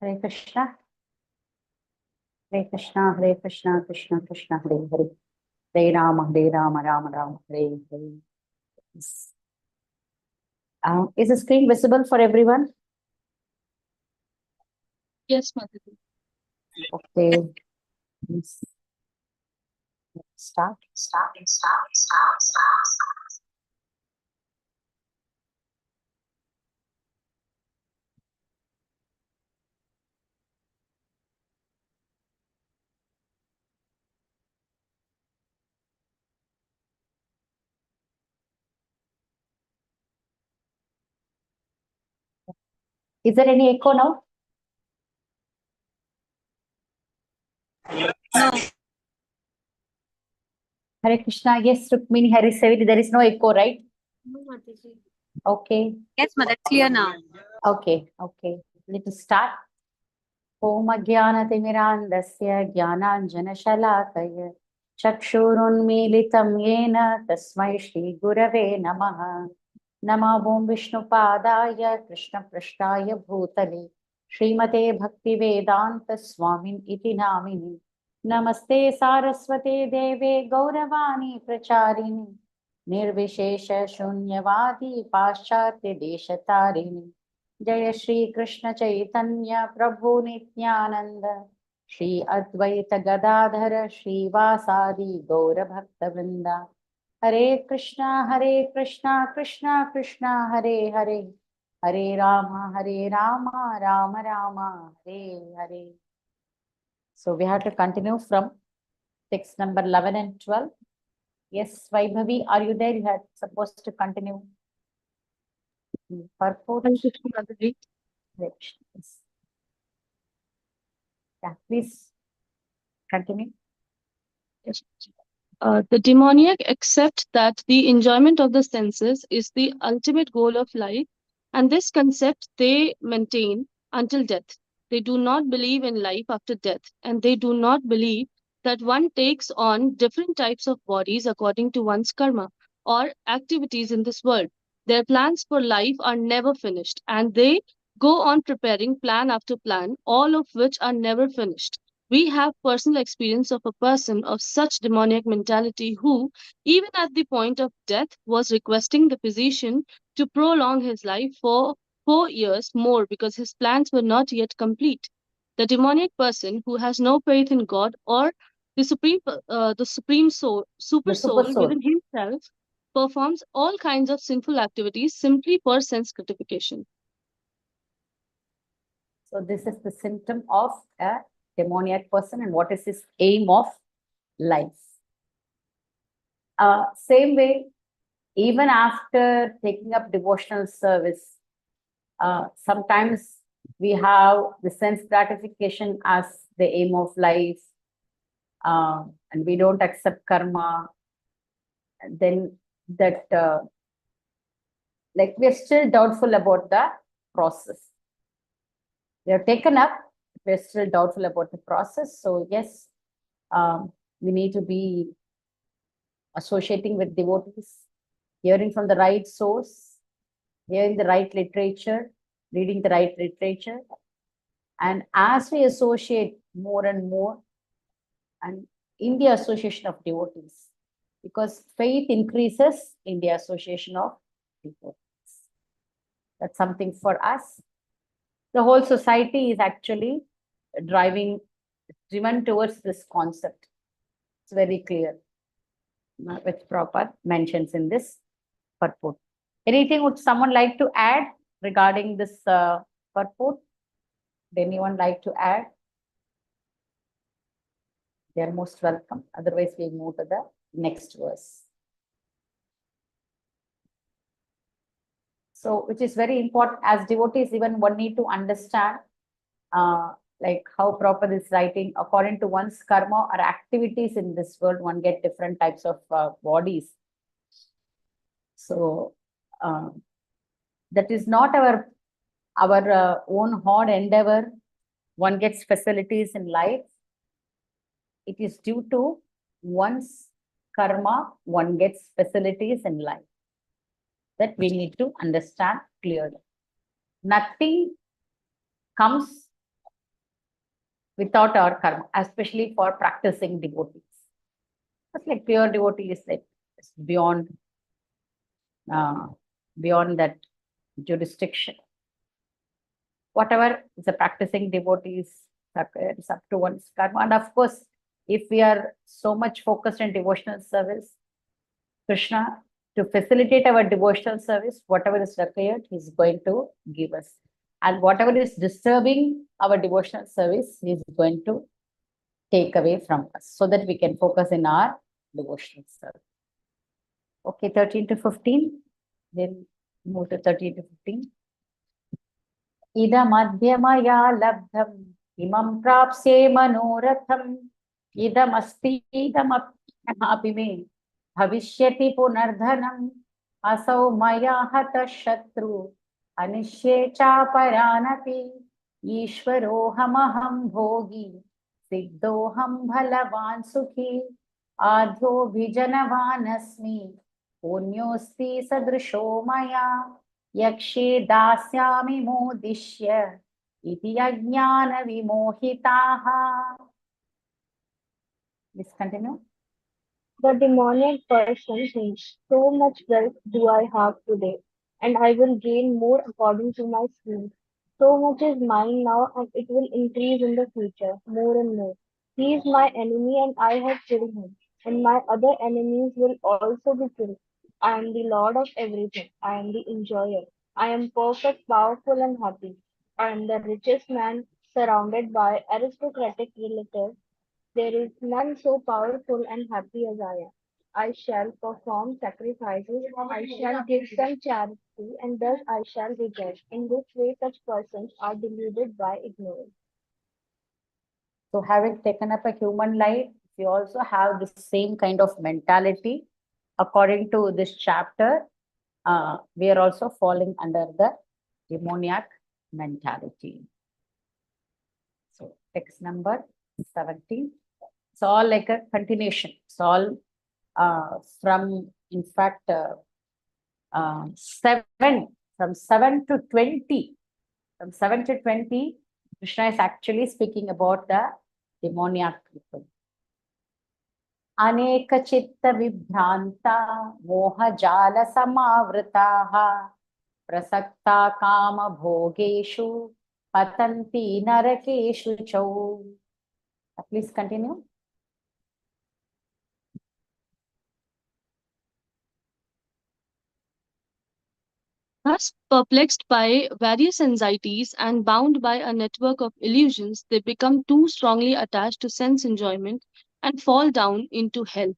Hare Krishna. Hare Krishna, Hare Krishna, Krishna Krishna, Hare Hare. Hare Rama, Rama Rama, Hare Hare. Yes. Is the screen visible for everyone? Yes, Mataji. Okay. Yes. Start. Is there any echo now? No. Hare Krishna, yes, Rukmini, Hare Saviri, there is no echo, right? No, Mataji. Okay. Yes, Mataji, clear now. Okay. Let us start. Om Ajnanatimirandasya Jnananjanashalakaya Chakshurunmilitam Yena Tasmai Shri Gurave Namaha. Namo Om Vishnupadaya Krishna Prashtaya Bhutale Srimate Bhaktivedanta Swamin Iti Namini. Namaste Saraswate Deve Gauravani Pracharini Nirvishesha Shunyavadi Paschatya Deshatarini. जय श्री कृष्ण चैतन्य प्रभु नित्यानंद श्री अद्वैत गदाधर श्रीवासादि गौर भक्त वृंदा हरे Krishna Krishna Krishna Hare Hare Hare Ram Ram Ram Hare Hare. So we have to continue from text number 11 and 12. Yes, Vaibhavi, are you there? You had supposed to continue. Purport. Mataji. Yes. Yeah, please continue. Yes. The demoniac accept that the enjoyment of the senses is the ultimate goal of life, and this concept they maintain until death. They do not believe in life after death, and they do not believe that one takes on different types of bodies according to one's karma or activities in this world. Their plans for life are never finished, and they go on preparing plan after plan, all of which are never finished. We have personal experience of a person of such demoniac mentality who, even at the point of death, was requesting the physician to prolong his life for 4 years more because his plans were not yet complete. The demoniac person who has no faith in God or the supreme soul, super The super soul soul. within himself, performs all kinds of sinful activities simply for sense gratification. So this is the symptom of a demoniac person, and what is his aim of life. Same way, even after taking up devotional service, sometimes we have the sense gratification as the aim of life, and we don't accept karma. Then that, like, we're still doubtful about the process. We have taken up, we're still doubtful about the process. So yes, we need to be associating with devotees, hearing from the right source, hearing the right literature, reading the right literature. And as we associate more and more, and in the association of devotees, because faith increases in the association of devotees. That's something for us. The whole society is actually driven towards this concept. It's very clear, with proper mentions in this purport. Anything would someone like to add regarding this purport? Would anyone like to add? They are most welcome. Otherwise, we move to the next verse. So, which is very important as devotees, even one need to understand like how proper is writing. According to one's karma or activities in this world, one get different types of bodies. So that is not our own hard endeavor. One gets facilities in life. It is due to one's karma, one gets facilities in life. That we need to understand clearly. Nothing comes without our karma, especially for practicing devotees. It's like pure devotee is like it's uh, beyond that jurisdiction. Whatever the practicing devotees, it's up to one's karma. And of course, if we are so much focused in devotional service, Krishna, to facilitate our devotional service, whatever is required, He's going to give us. And whatever is disturbing our devotional service, He's going to take away from us so that we can focus in our devotional service. Okay, 13 to 15. Then move to 13 to 15. इदमद्य मया लब्धम् इमं प्राप्स्ये मनोरथम् इदमस्तीदमपि मे भविष्यति पुनर्धनम् असौ मया हतः शत्रु अनिष्ये चापरानपि ईश्वरोऽहमहं भोगी सिद्धोऽहं बलवान् सुखी आध्योऽभिजनवान् अस्मि पुण्योऽस्ति सदृशो मया यक्षे दास्यामि मोदिष्य इति अज्ञानविमोहिताः. Please continue. The demoniac person thinks, so much wealth do I have today, and I will gain more according to my schemes. So much is mine now, and it will increase in the future, more and more. He is my enemy, and I have killed him, and my other enemies will also be killed. I am the lord of everything. I am the enjoyer. I am perfect, powerful, and happy. I am the richest man surrounded by aristocratic relatives. There is none so powerful and happy as I am. I shall perform sacrifices, I shall give some charity, and thus I shall be judged. In this way, such persons are deluded by ignorance. So having taken up a human life, we also have the same kind of mentality. According to this chapter, we are also falling under the demoniac mentality. So text number 17. It's all like a continuation. It's all from, in fact, 7, from 7 to 20. From 7 to 20, Krishna is actually speaking about the demoniac people. अनेक चित्त विभ्रांता मोह जाल समावृताः प्रसक्ता काम भोगेषु पतन्ति नरकेषु च. Please continue. Thus, perplexed by various anxieties and bound by a network of illusions, they become too strongly attached to sense enjoyment and fall down into hell.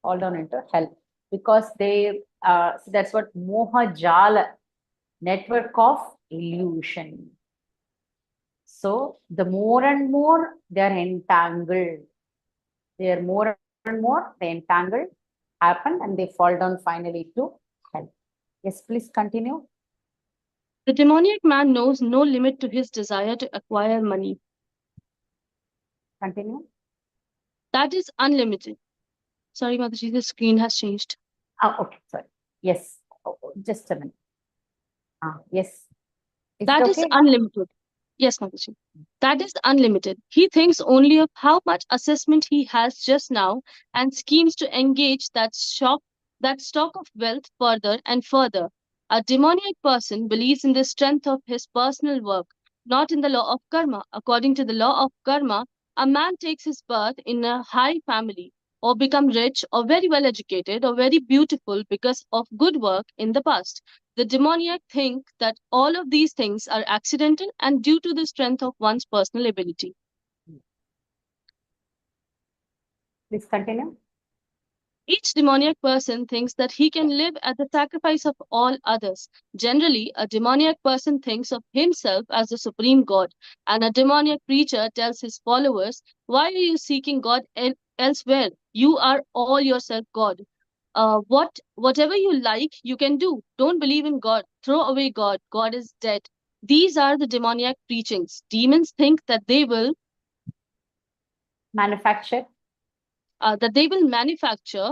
Fall down into hell. Because they, so that's what moha jala, network of illusion. So the more and more they are entangled, they are more and more they entangled, happen, and they fall down finally to hell. Yes, please continue. The demoniac man knows no limit to his desire to acquire money. Continue. That is unlimited. Sorry, Mataji, the screen has changed. Oh, okay, sorry. Yes, just a minute. Yes. Is That it is okay? unlimited. Yes, Mataji. That is unlimited. He thinks only of how much assessment he has just now and schemes to engage that stock of wealth further and further. A demoniac person believes in the strength of his personal work, not in the law of karma. According to the law of karma, a man takes his birth in a high family, or become rich, or very well educated, or very beautiful because of good work in the past. The demoniac think that all of these things are accidental and due to the strength of one's personal ability. Please continue. Each demoniac person thinks that he can live at the sacrifice of all others. Generally, a demoniac person thinks of himself as the supreme God, and a demoniac preacher tells his followers, "Why are you seeking God elsewhere? You are all yourself God. Whatever you like, you can do. Don't believe in God. Throw away God. God is dead." These are the demoniac preachings. Demons think that they will Manufacture. manufacture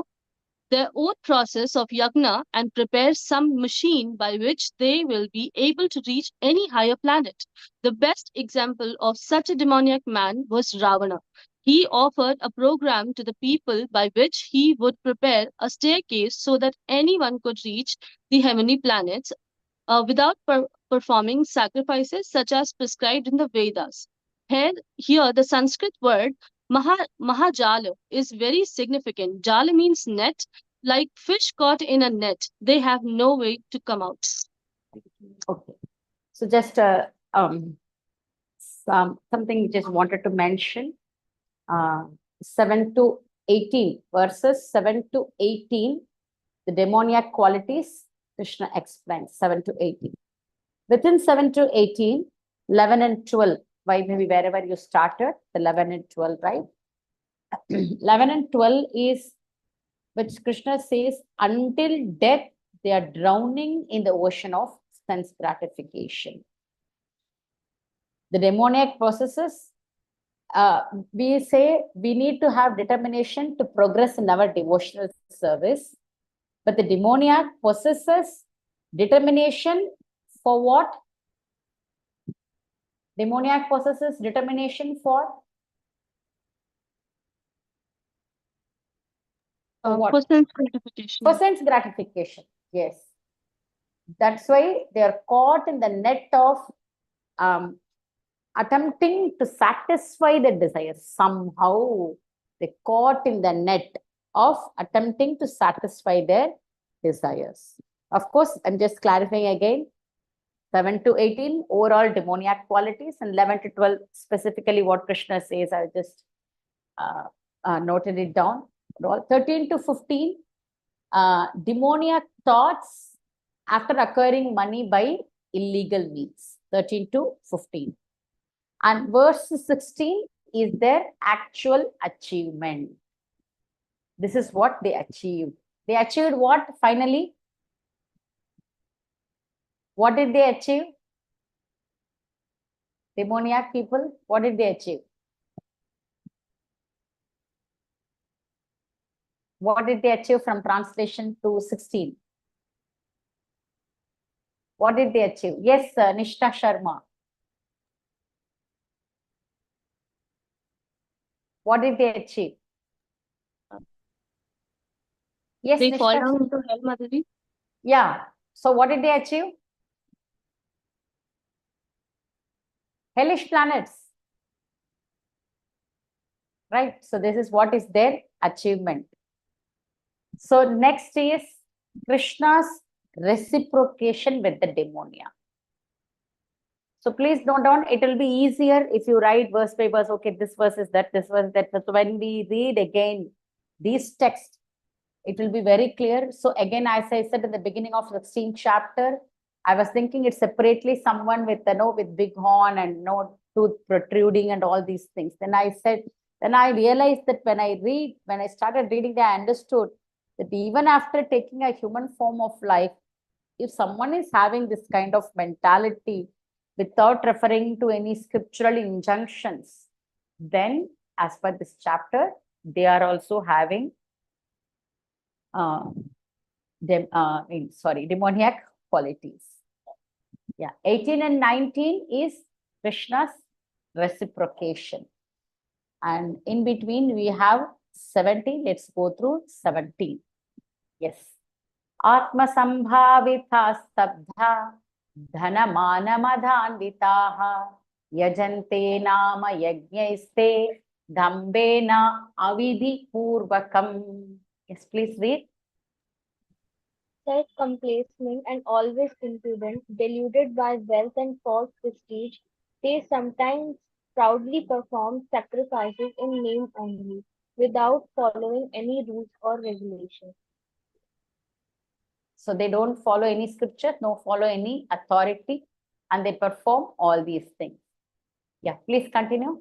their own process of yagna and prepare some machine by which they will be able to reach any higher planet. The best example of such a demoniac man was Ravana. He offered a program to the people by which he would prepare a staircase so that anyone could reach the heavenly planets without performing sacrifices such as prescribed in the Vedas. Here the Sanskrit word Mahajala is very significant. Jala means net, like fish caught in a net. They have no way to come out. Okay. So just something just wanted to mention. 7 to 18, verses 7 to 18, the demoniac qualities, Krishna explains 7 to 18. Within 7 to 18, 11 and 12, why maybe wherever you started, the 11 and 12, right? 11 and 12 is, which Krishna says, until death, they are drowning in the ocean of sense gratification. The demoniac processes, we say we need to have determination to progress in our devotional service. But the demoniac possesses determination for what? Demoniac possesses determination for what? For sense gratification. For sense gratification, yes. That's why they are caught in the net of attempting to satisfy their desires. Somehow they caught in the net of attempting to satisfy their desires. Of course, I'm just clarifying again. 7 to 18, overall demoniac qualities, and 11 to 12, specifically what Krishna says. I just noted it down. 13 to 15, demoniac thoughts after acquiring money by illegal means. 13 to 15. And verse 16 is their actual achievement. This is what they achieved. They achieved what finally? What did they achieve? Demoniac people, what did they achieve? What did they achieve from translation to 16? What did they achieve? Yes, Nishta Sharma. What did they achieve? Yes, They Nishta. fall down into hell, Mataji. Yeah. So what did they achieve? Hellish planets. Right. So this is what is their achievement. So next is Krishna's reciprocation with the demonia. So please note down, it will be easier if you write verse by verse. Okay, this verse is that, this verse is that. So when we read again these texts, it will be very clear. So again, as I said in the beginning of the 16th chapter, I was thinking it's separately someone with with big horn and no tooth protruding and all these things. Then I realized that when I started reading, I understood that even after taking a human form of life, if someone is having this kind of mentality without referring to any scriptural injunctions, then as per this chapter, they are also having demoniac qualities. Yeah, 18 and 19 is Krishna's reciprocation. And in between we have 17. Let's go through 17. Yes. Atma sambhavitha stabdha dhana mana madhanvitaha yajante nama yajnaiste dhambena avidhi purvakam. Yes, please read. Self-complacent and always impudent, deluded by wealth and false prestige, they sometimes proudly perform sacrifices in name only, without following any rules or regulations. So they don't follow any scripture, no follow any authority, and they perform all these things. Yeah, please continue.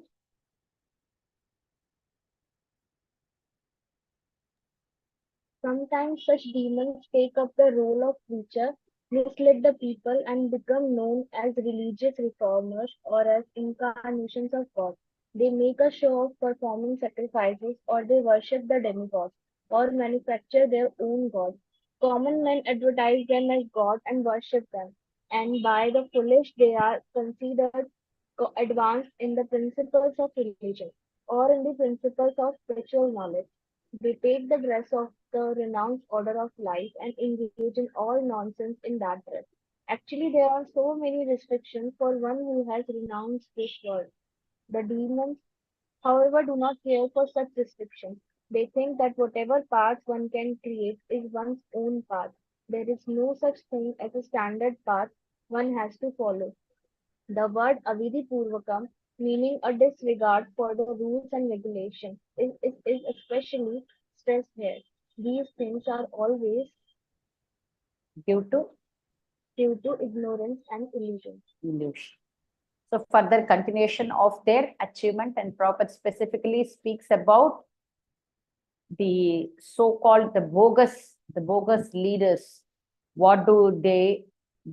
Sometimes such demons take up the role of preacher, mislead the people, and become known as religious reformers or as incarnations of God. They make a show of performing sacrifices or they worship the demigods, or manufacture their own gods. Common men advertise them as God and worship them, and by the foolish they are considered advanced in the principles of religion or in the principles of spiritual knowledge. They take the dress of the renounced order of life and engage in all nonsense in that dress. Actually, there are so many restrictions for one who has renounced this world. The demons, however, do not care for such restrictions. They think that whatever path one can create is one's own path. There is no such thing as a standard path one has to follow. The word avidipurvakam, meaning a disregard for the rules and regulations, is especially stressed here. These things are always Due to due to ignorance and illusion. illusion. So further continuation of their achievement, and Prabhupada specifically speaks about the so-called the bogus leaders. What do they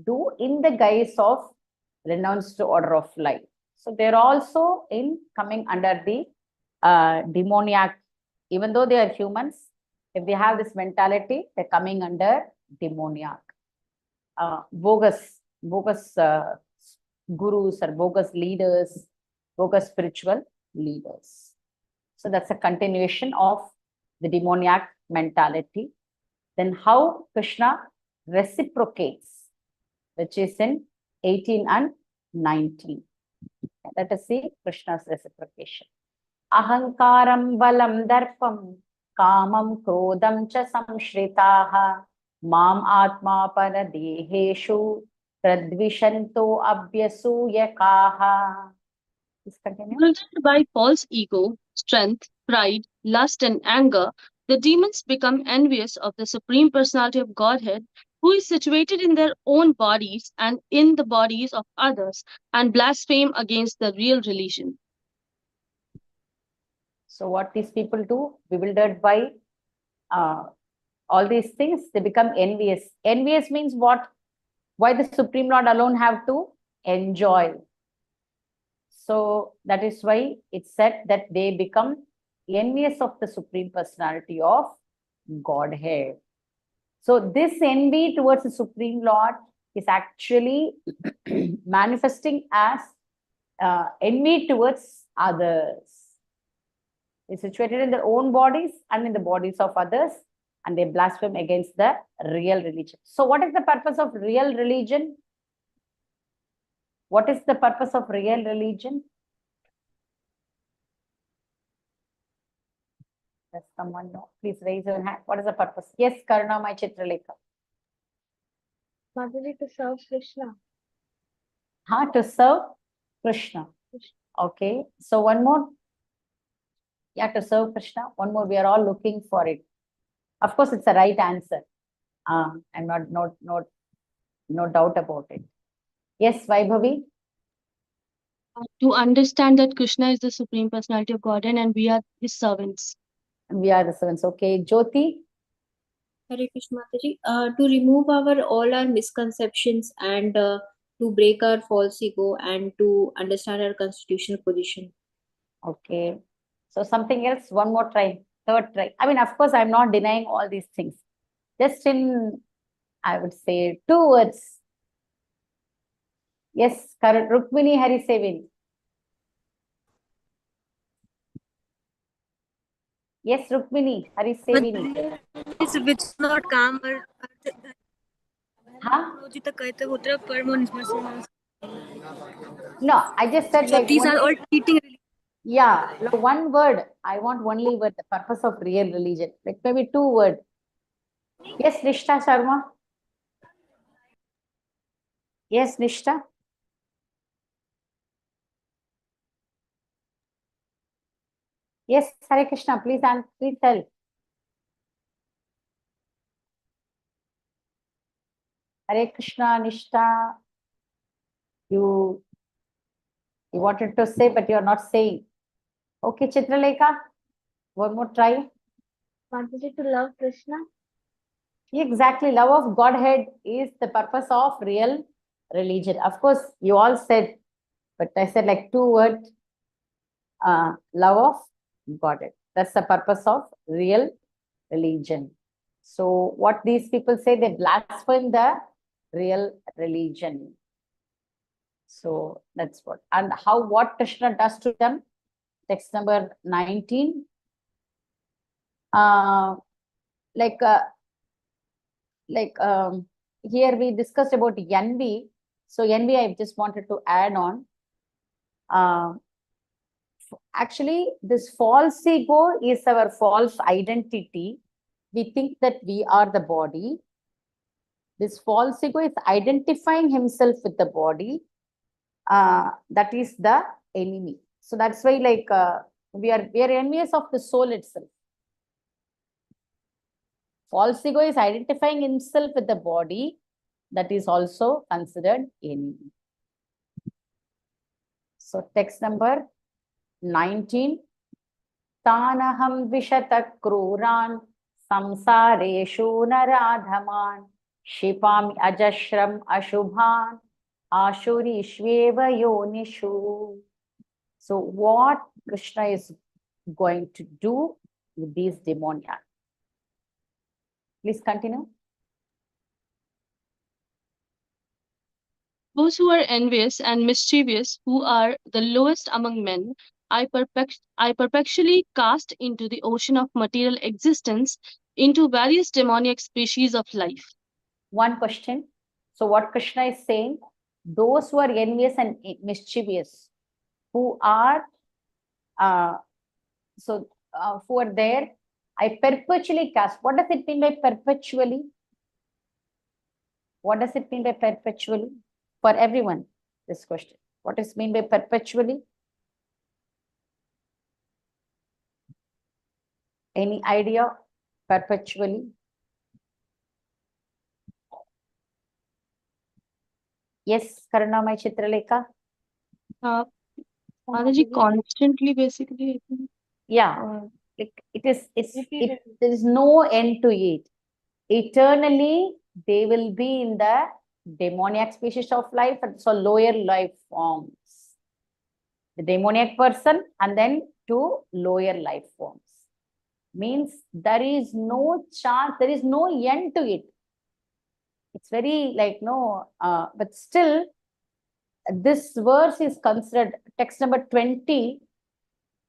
do in the guise of renounced order of life? So they're also in coming under the demoniac. Even though they are humans, if they have this mentality, they're coming under demoniac. Bogus gurus or bogus leaders, bogus spiritual leaders. So that's a continuation of the demoniac mentality. Then how Krishna reciprocates, which is in 18 and 19. Let us see Krishna's reciprocation. Ahankaram balam darpam kamam krodam cha samshritaha mam atma paradeheshu tradvishanto abhyasuyakaha. Please continue. Bewildered by false ego, strength, pride, lust, and anger, the demons become envious of the Supreme Personality of Godhead, who is situated in their own bodies and in the bodies of others, and blaspheme against the real religion. So what these people do, bewildered by all these things, they become envious. Envious means what? Why the Supreme Lord alone have to enjoy? So that is why it's said that they become envious of the Supreme Personality of Godhead. So this envy towards the Supreme Lord is actually manifesting as envy towards others. They're situated in their own bodies and in the bodies of others, and they blaspheme against the real religion. So what is the purpose of real religion? What is the purpose of real religion? Does someone know? Please raise your hand. What is the purpose? Yes, Karuna, my Chitralekha. Mataji, to serve Krishna. To serve Krishna. Okay. So one more. Yeah, to serve Krishna. One more. We are all looking for it. Of course, it's a right answer. I'm no doubt about it. Yes, Vaibhavi. To understand that Krishna is the Supreme Personality of Godhead and we are his servants. We are the servants. Okay, Jyoti. Hare Krishna Mataji. To remove all our misconceptions and to break our false ego and to understand our constitutional position. Okay. So something else, one more try, third try. I mean, of course, I'm not denying all these things. Just in, I would say, 2 words. Yes, correct. Rukmini Hari Sevin. Yes, Rukmini Hari Sevini. Which is not calm or Huh? so No, I just said like these are all cheating. yeah, like one word. I want only word, the purpose of real religion. Like maybe 2 words. Yes, Nishta Sharma. Yes, Nishta. Yes, Hare Krishna, please tell. Hare Krishna, Nishta. You wanted to say, but you're not saying. Okay, Chitralekha, one more try. Mataji, to love Krishna. Exactly, love of Godhead is the purpose of real religion. Of course, you all said, but I said like 2 words. Love of Godhead. That's the purpose of real religion. So what these people say, they blaspheme the real religion. So that's what. And what Krishna does to them. Text number 19. Here we discussed about envy. So envy, I just wanted to add on. Actually, this false ego is our false identity. We think that we are the body. This false ego is identifying himself with the body. That is the enemy. So that's why, we are envious of the soul itself. False ego is identifying himself with the body. That is also considered enemy. So text number 19. Tanaham vishata kruran samsareshu naradhaman shipami ajashram ashubhan ashurishveva yonishu. So what Krishna is going to do with these demoniacs? Please continue. Those who are envious and mischievous, who are the lowest among men, I perpetually cast into the ocean of material existence into various demoniac species of life. One question. So what Krishna is saying, those who are envious and mischievous, who are who are there, I perpetually cast. What does it mean by perpetually? What does it mean by perpetually? For everyone, this question. What does it mean by perpetually? Any idea? Perpetually? Yes, Karunamai Chitralekha? Mataji, constantly, basically, I think. Yeah, there is no end to it. Eternally, they will be in the demoniac species of life, and so lower life forms. The demoniac person and then to lower life forms. Means there is no chance, there is no end to it. It's very but still, this verse is considered, text number 20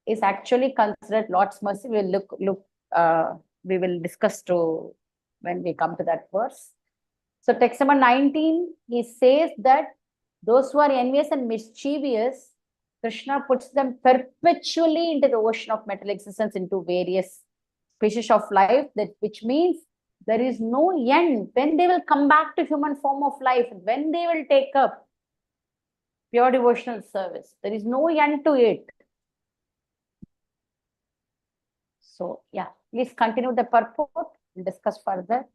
is actually considered Lord's mercy. We'll we will discuss to when we come to that verse. So text number 19, he says that those who are envious and mischievous, Krishna puts them perpetually into the ocean of material existence, into various species of life, which means there is no end. When they will come back to human form of life, when they will take up pure devotional service, there is no end to it. So yeah, please continue the purport. We'll discuss further.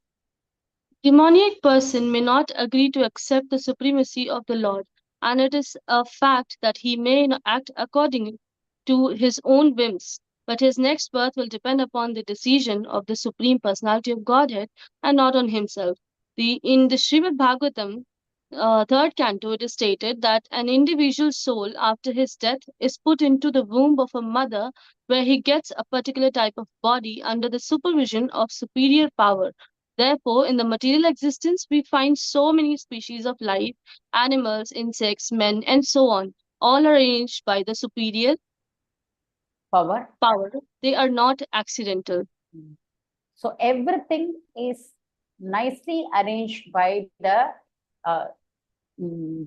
Demoniac person may not agree to accept the supremacy of the Lord, and it is a fact that he may act according to his own whims, but his next birth will depend upon the decision of the Supreme Personality of Godhead and not on himself. In the Srimad Bhagavatam, third canto, it is stated that an individual soul after his death is put into the womb of a mother, where he gets a particular type of body under the supervision of superior power. Therefore, in the material existence, we find so many species of life, animals, insects, men, and so on, all arranged by the superior power. They are not accidental. So everything is nicely arranged by the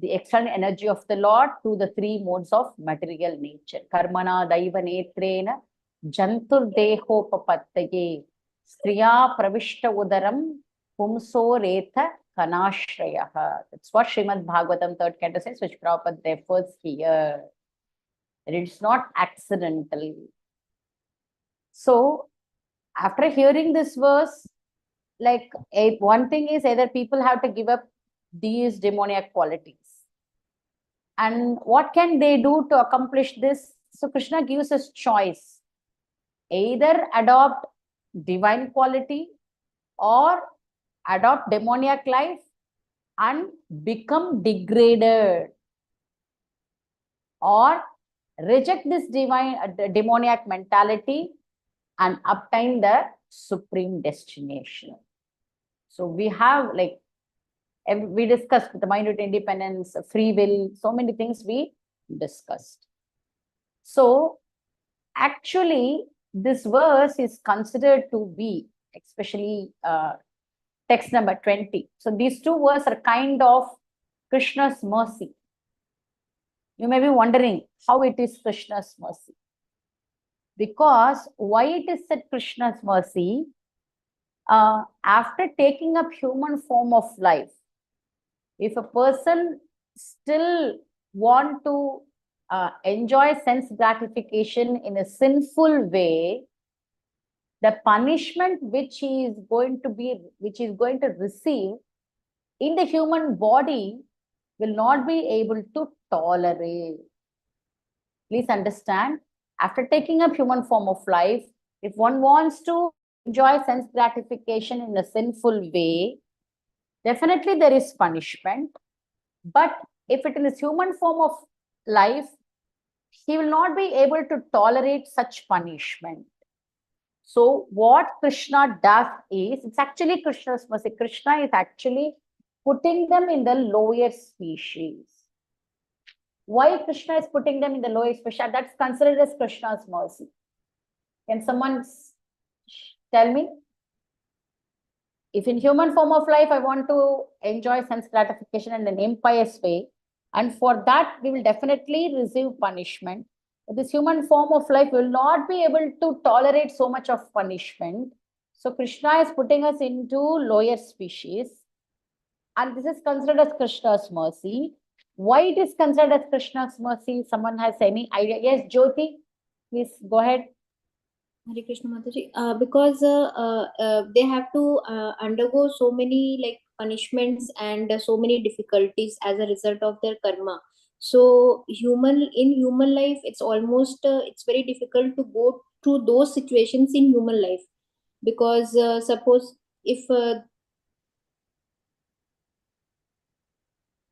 external energy of the Lord to the three modes of material nature. Karmana daiva netrena jantur dehopapattaye striya pravishta udaram pumso retha kanashrayaha. That's what Srimad Bhagavatam third canto says, which Prabhupada refers here. It's not accidental. So after hearing this verse, one thing is either people have to give up these demoniac qualities. And what can they do to accomplish this? So Krishna gives us choice. Either adopt divine quality or adopt demoniac life and become degraded, or reject this demoniac mentality and obtain the supreme destination. So we have like, we discussed the minute independence, free will, so many things we discussed. So actually, this verse is considered to be, especially text number 20. So these two verses are kind of Krishna's mercy. You may be wondering how it is Krishna's mercy. Because why it is said Krishna's mercy? After taking up human form of life, if a person still want to enjoy sense gratification in a sinful way, the punishment which he is going to receive in the human body will not be able to tolerate. Please understand, after taking up human form of life, if one wants to enjoy sense gratification in a sinful way, definitely there is punishment. But if it is human form of life, he will not be able to tolerate such punishment. So what Krishna does is, it's actually Krishna's mercy. Krishna is actually putting them in the lower species. Why Krishna is putting them in the lower species? That's considered as Krishna's mercy. Can someone tell me? If in human form of life, I want to enjoy sense gratification in an impious way, and for that, we will definitely receive punishment. This human form of life will not be able to tolerate so much of punishment. So Krishna is putting us into lower species. And this is considered as Krishna's mercy. Why it is considered as Krishna's mercy? Someone has any idea? Yes, Jyoti, please go ahead. Hare Krishna Mataji. Because they have to undergo so many like punishments and so many difficulties as a result of their karma. So in human life, it's almost it's very difficult to go through those situations in human life, because suppose if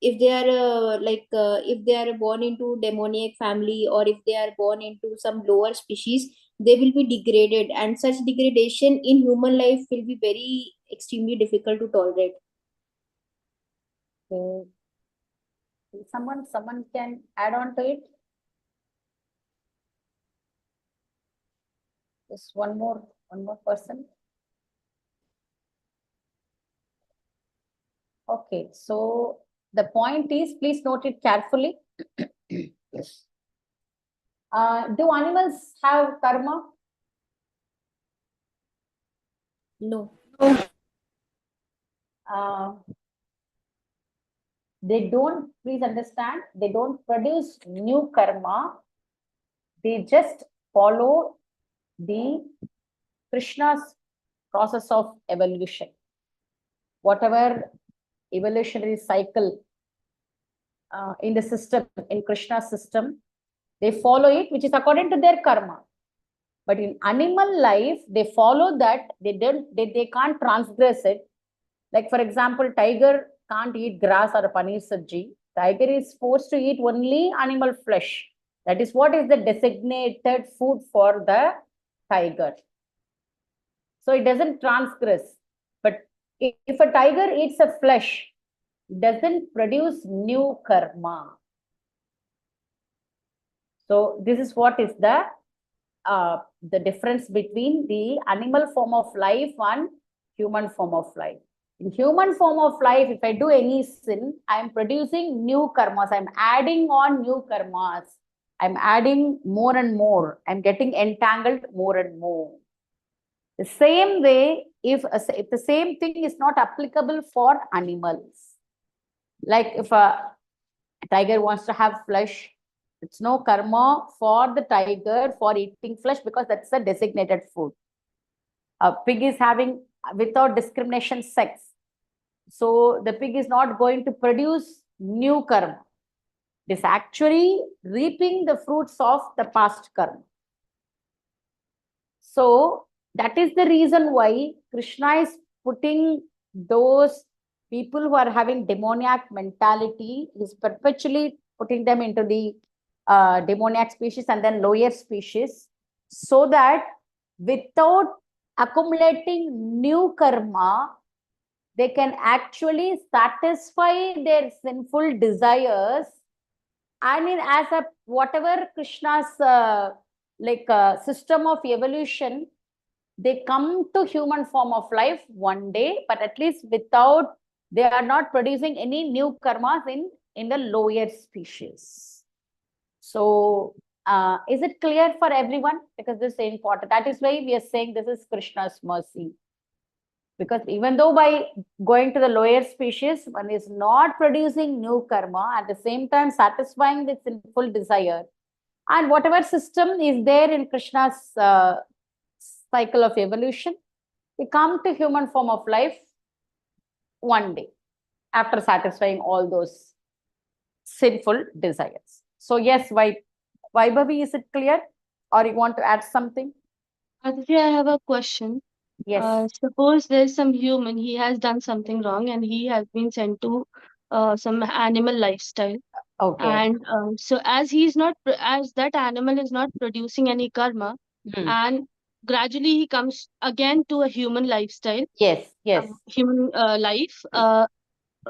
they are if they are born into demoniac family, or if they are born into some lower species, they will be degraded, and such degradation in human life will be very extremely difficult to tolerate. Okay. Someone can add on to it. Just one more person. Okay, so the point is, please note it carefully. Do animals have karma? No. They don't, please understand, they don't produce new karma. They just follow the Krishna's process of evolution. Whatever evolutionary cycle in the system, in Krishna's system, they follow it, which is according to their karma. But in animal life, they follow that, they can't transgress it. Like for example, tiger can't eat grass or paneer sabji. Tiger is forced to eat only animal flesh. That is what is the designated food for the tiger. So it doesn't transgress. But if a tiger eats a flesh, it doesn't produce new karma. So this is what is the difference between the animal form of life and human form of life. In human form of life, if I do any sin, I am producing new karmas. I'm adding on new karmas. I'm adding more and more. I'm getting entangled more and more. The same way, if the same thing is not applicable for animals, like if a tiger wants to have flesh, it's no karma for the tiger for eating flesh, because that's a designated food. A pig is having, without discrimination, sex. So the pig is not going to produce new karma. It is actually reaping the fruits of the past karma. So that is the reason why Krishna is putting those people who are having demoniac mentality, is perpetually putting them into the demoniac species and then lower species, so that without accumulating new karma, they can actually satisfy their sinful desires, and in as a whatever Krishna's system of evolution, they come to human form of life one day, but at least without, they are not producing any new karmas in the lower species. So is it clear for everyone? Because this is important. That is why we are saying this is Krishna's mercy. Because even though by going to the lower species, one is not producing new karma, at the same time satisfying the sinful desire. And whatever system is there in Krishna's cycle of evolution, we come to human form of life one day after satisfying all those sinful desires. So yes, Vaibhavi, is it clear? Or you want to add something? Aditya, I have a question. Yes. Suppose there's some human, he has done something wrong and he has been sent to some animal lifestyle. Okay. And so as that animal is not producing any karma, and gradually he comes again to a human lifestyle, Yes, yes. human life,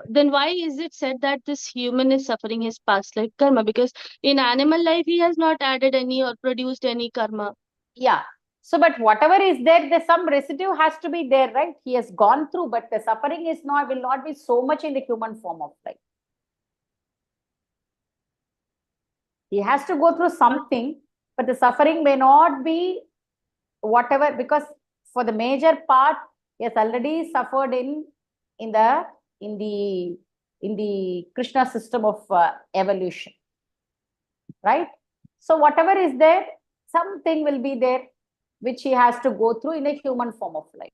then why is it said that this human is suffering his past life karma? Because in animal life he has not added any or produced any karma. Yeah. So, but whatever is there, there's some residue has to be there, right? He has gone through, but the suffering will not be so much in the human form of life. He has to go through something, but the suffering may not be whatever, because for the major part, he has already suffered in the Krishna system of evolution, right? So whatever is there, something will be there which he has to go through in a human form of life.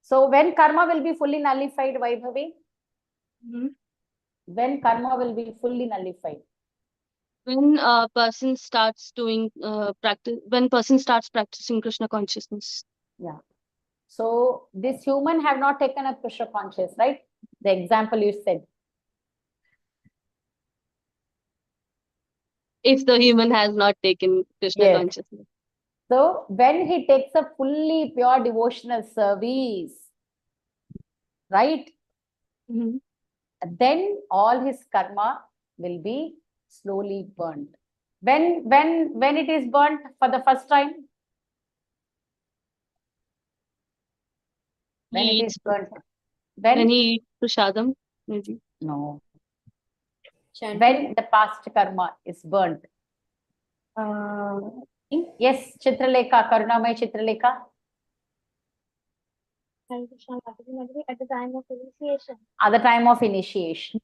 So when karma will be fully nullified, Vaibhavi? When karma will be fully nullified? When a person starts doing when person starts practicing Krishna consciousness. Yeah. So this human have not taken up Krishna conscious, right? The example you said. If the human has not taken Krishna Yes. consciousness. So when he takes a fully pure devotional service, right? Then all his karma will be slowly burnt. When it is burnt for the first time? When it is burnt? When he eats prasadam, maybe. No. Chanting. When the past karma is burnt. Yes, Chitralekha, Karunamay Chitralekha. At the time of initiation. At the time of initiation.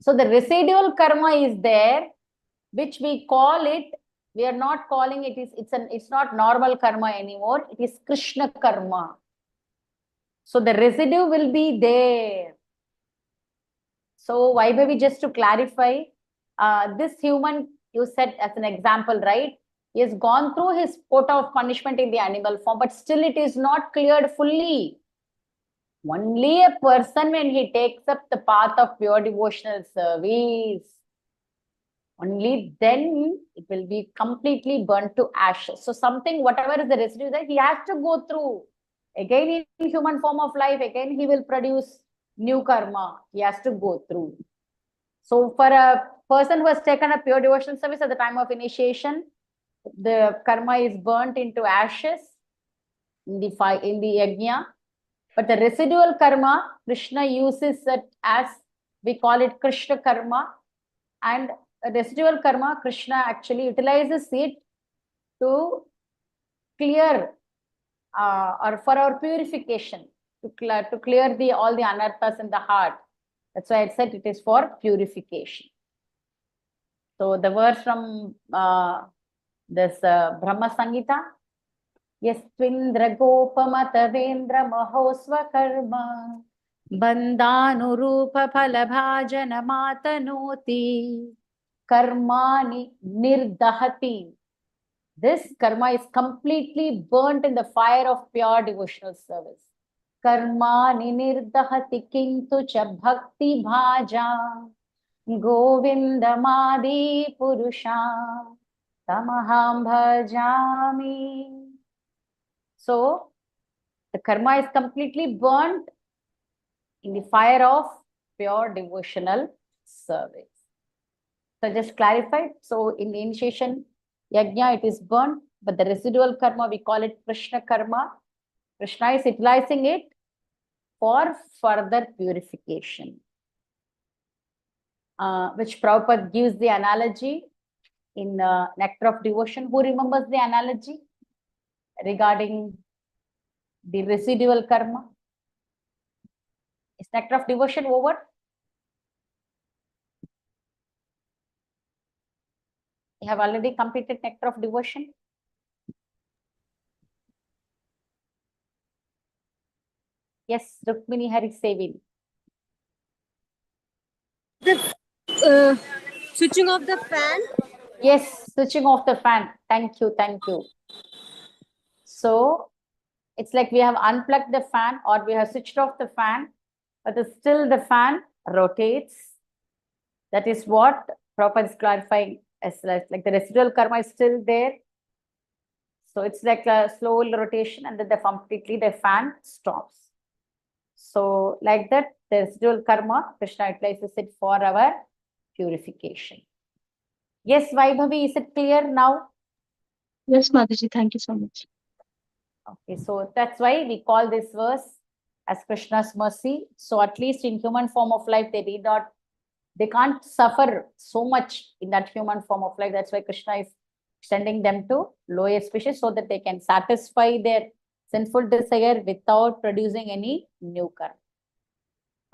So the residual karma is there, which we call it, we are not calling it, it's not normal karma anymore, it is Krishna karma. So the residue will be there. So Vaibhavi, just to clarify, this human, you said as an example, right? He has gone through his quota of punishment in the animal form, but still it is not cleared fully. Only a person, when he takes up the path of pure devotional service, only then it will be completely burnt to ashes. So something, whatever is the residue that he has to go through. Again, in human form of life, again, he will produce new karma. He has to go through. So for a person who has taken a pure devotional service at the time of initiation, the karma is burnt into ashes in the yajna. But the residual karma, Krishna uses it as, we call it Krishna karma. And residual karma, Krishna actually utilizes it to clear or for our purification, to clear all the anarthas in the heart. That's why I said it is for purification. So the verse from this Brahma Sangita, Yastvindra Gopama Tavendra Mahosva Karma Bandhanurupa Phalabhajana Matanoti Karmani Nirdahati. This karma is completely burnt in the fire of pure devotional service. Karmani Nirdahati Kintu Cha Bhakti Bhaja Govindamadi Purusha tamaham bhajami. So the karma is completely burnt in the fire of pure devotional service. So just clarified. So in the initiation yajna, it is burnt, but the residual karma, we call it Krishna karma. Krishna is utilizing it for further purification. Which Prabhupada gives the analogy in Nectar of Devotion. Who remembers the analogy regarding the residual karma? Is Nectar of Devotion over? You have already completed Nectar of Devotion? Yes, Rukmini Hari Sevin. The switching off the fan. Yes, switching off the fan. Thank you, thank you. So it's like we have unplugged the fan or we have switched off the fan, but still the fan rotates. That is what Prabhupada is clarifying as like the residual karma is still there. So it's like a slow rotation and then completely the fan stops. So like that, the residual karma, Krishna utilizes it for our purification. Yes, Vaibhavi, is it clear now? Yes, Mataji, thank you so much. Okay, so that's why we call this verse as Krishna's mercy. So at least in human form of life, they can't suffer so much in that human form of life. That's why Krishna is sending them to lower species so that they can satisfy their sinful desire without producing any new karma.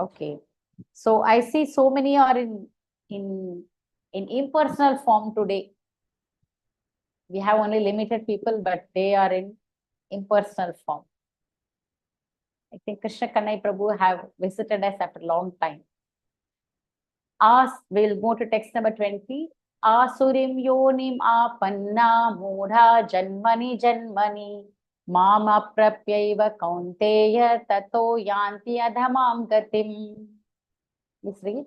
Okay, so I see so many are in impersonal form today. We have only limited people, but they are in impersonal form. I think Krishna Kanai Prabhu have visited us after a long time. We'll go to text number 20. Asurim yonim apanna mudha janmani janmani mama prapyaiva kaunteya tato yanti adhamam gatim. Please read.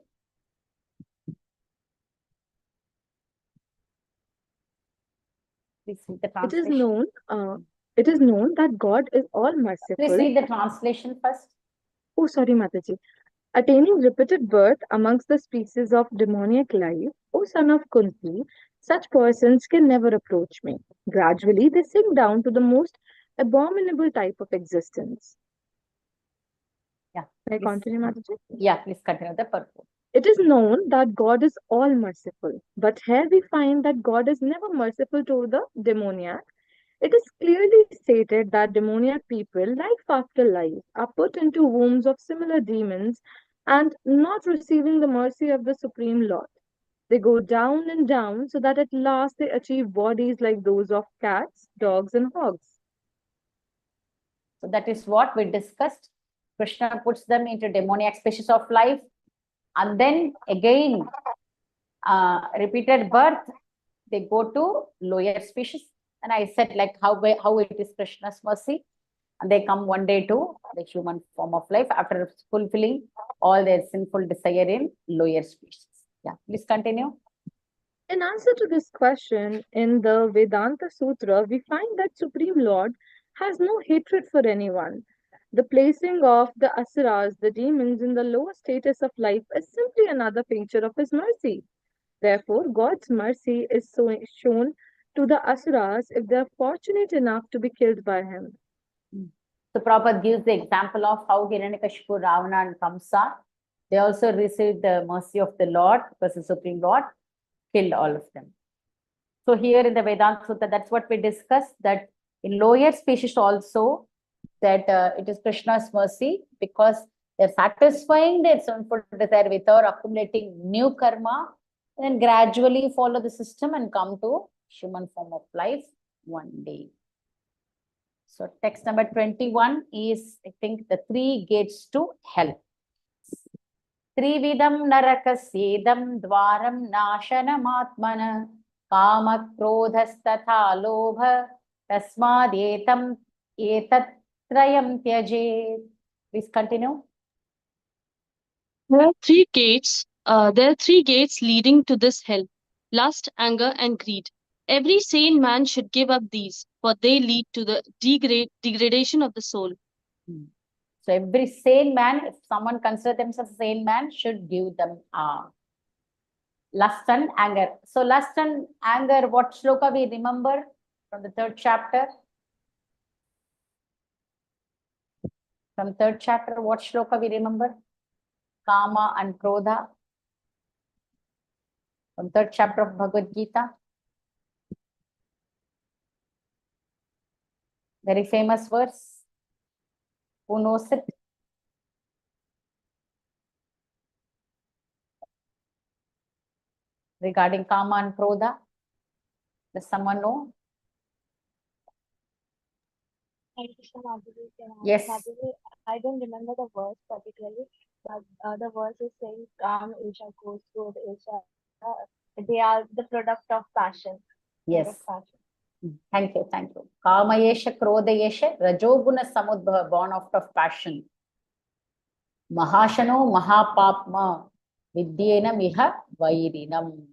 Please read the It is translation. known that God is all Please merciful. read the translation first. Oh, sorry, Mataji. Attaining repeated birth amongst the species of demoniac life, O son of Kunti, such persons can never approach me. Gradually, they sink down to the most abominable type of existence. Yeah. May I Please. continue, Mataji? Yeah, please continue the purport. It is known that God is all merciful, but here we find that God is never merciful to the demoniac. It is clearly stated that demoniac people, life after life, are put into wombs of similar demons and not receiving the mercy of the Supreme Lord. They go down and down so that at last they achieve bodies like those of cats, dogs, and hogs. So that is what we discussed. Krishna puts them into demoniac species of life, and then again, repeated birth, they go to lower species. And I said like how it is Krishna's mercy, and they come one day to the human form of life after fulfilling all their sinful desire in lower species. Yeah, please continue. In answer to this question, in the Vedanta Sutra, we find that Supreme Lord has no hatred for anyone. The placing of the asuras, the demons, in the lower status of life is simply another feature of his mercy. Therefore, God's mercy is shown to the asuras if they are fortunate enough to be killed by him. So Prabhupada gives the example of how Hiranyakashipu, Ravana, and Kamsa, they also received the mercy of the Lord because the Supreme Lord killed all of them. So here in the Vedanta Sutta, that's what we discussed, that in lower species also, that it is Krishna's mercy because they're satisfying their sinful desire without accumulating new karma, and then gradually follow the system and come to human form of life one day. So text number 21 is, I think, the 3 gates to hell. Trividam narakasjedam dvaram nashanamatmana kama krodhastatha lobha tasmadetam etatrayam tyajet. Please continue. There are three gates leading to this hell: lust, anger, and greed. Every sane man should give up these, for they lead to the degradation of the soul. So every sane man, if someone considers themselves a sane man, should give them lust and anger. So lust and anger, what shloka we remember from the third chapter? From third chapter, what shloka we remember? Kama and Krodha. From third chapter of Bhagavad Gita. Very famous verse. Who knows it? Regarding Kama and Krodha. Does someone know? Thank you so much. Yes. Mataji, I don't remember the verse particularly, but the verse is saying, Kam, Isha, Kosud, Isha, they are the product of passion. Yes. Of passion. Thank you, thank you. Kama yesha, Krodha yesha, Rajoguna samudbhava, born out of passion. Mahashano mahapapma, vidyena miha vairinam.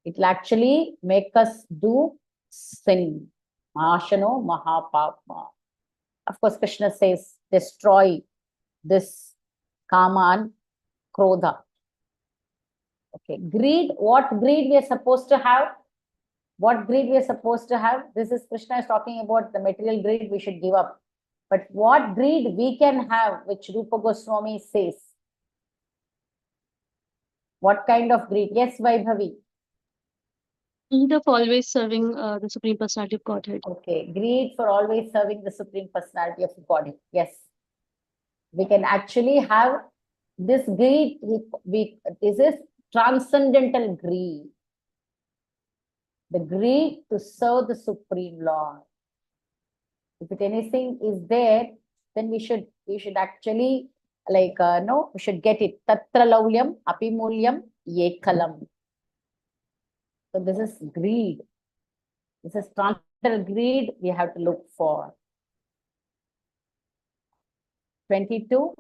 It will actually make us do sin. Mahashano mahapapma. Of course, Krishna says, destroy this Kama and Krodha. Okay, greed, what greed we are supposed to have? What greed we are supposed to have? This is Krishna is talking about the material greed we should give up. But what greed we can have, which Rupa Goswami says? What kind of greed? Yes, Vaibhavi. Greed of always serving the Supreme Personality of Godhead. Okay, greed for always serving the Supreme Personality of Godhead. Yes. We can actually have this greed. This is transcendental greed. The greed to serve the Supreme Lord. If it anything is there, then we should actually we should get it. Tatra laulyam apimulyam yekalam. So this is greed. This is transcendental greed we have to look for. 22.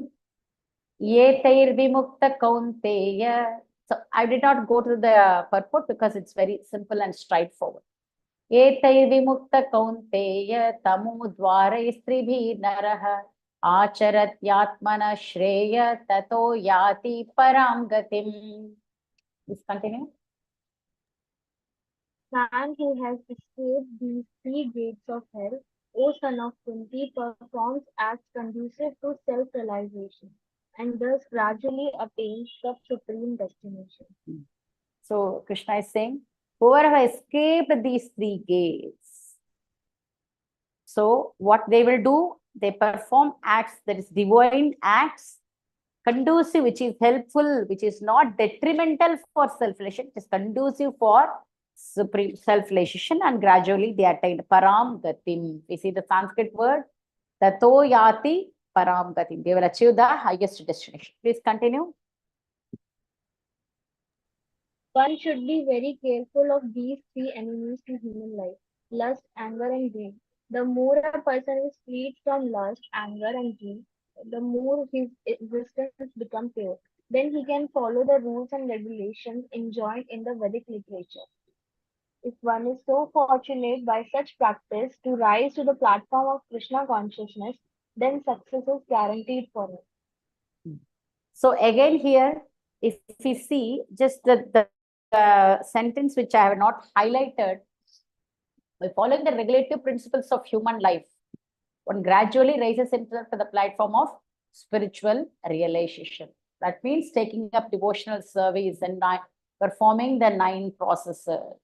Yetair vimukta kaunteya. So I did not go to the purport because it's very simple and straightforward. Yetair vimukta kaunteya tamu dvara istribhi naraha acharatyatmana shreya tato yati param gatim. Please continue. Man who has escaped these three gates of hell, O son of Kunti, performs acts conducive to self-realization and thus gradually attains the supreme destination. So Krishna is saying, whoever has escaped these three gates, so what they will do, they perform acts, that is divine acts, conducive, which is helpful, which is not detrimental for self-realization, it is conducive for supreme self-realization, and gradually they attain param gatim. We see the Sanskrit word, tato yati param gatim. They will achieve the highest destination. Please continue. One should be very careful of these three enemies to human life: lust, anger, and greed. The more a person is freed from lust, anger, and greed, the more his existence becomes pure. Then he can follow the rules and regulations enjoined in the Vedic literature. If one is so fortunate by such practice to rise to the platform of Krishna consciousness, then success is guaranteed for him. So again here, if we see just the sentence which I have not highlighted, by following the regulative principles of human life, one gradually raises himself to the platform of spiritual realization. That means taking up devotional service and performing the 9 processes.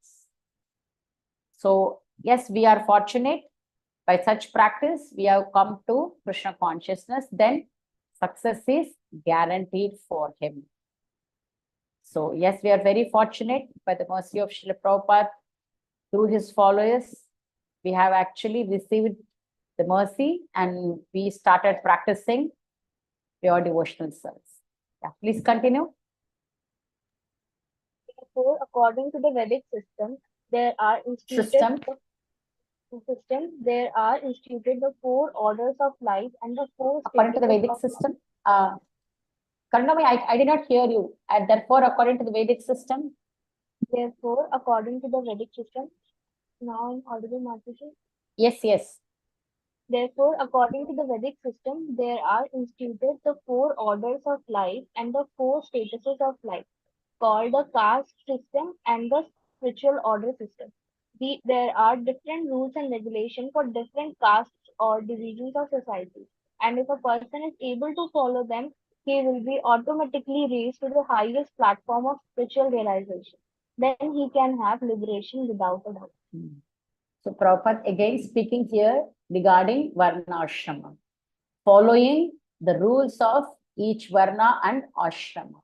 So yes, we are fortunate. By such practice, we have come to Krishna consciousness. Then success is guaranteed for him. So yes, we are very fortunate by the mercy of Srila Prabhupada. Through his followers, we have actually received the mercy and we started practicing pure devotional service. Yeah, please continue. Therefore, according to the Vedic system, there are instituted the 4 orders of life and the 4 according to the Vedic system. Karnami, I did not hear you. Therefore, according to the Vedic system. Therefore, according to the Vedic system, Now I'm audible, Mataji. Yes, yes. Therefore, according to the Vedic system, there are instituted the four orders of life and the four statuses of life, called the caste system and the spiritual order system. There are different rules and regulations for different castes or divisions of society, and if a person is able to follow them, he will be automatically raised to the highest platform of spiritual realization. Then he can have liberation without a doubt. So Prabhupada again speaking here regarding Varna Ashrama, following the rules of each Varna and Ashrama.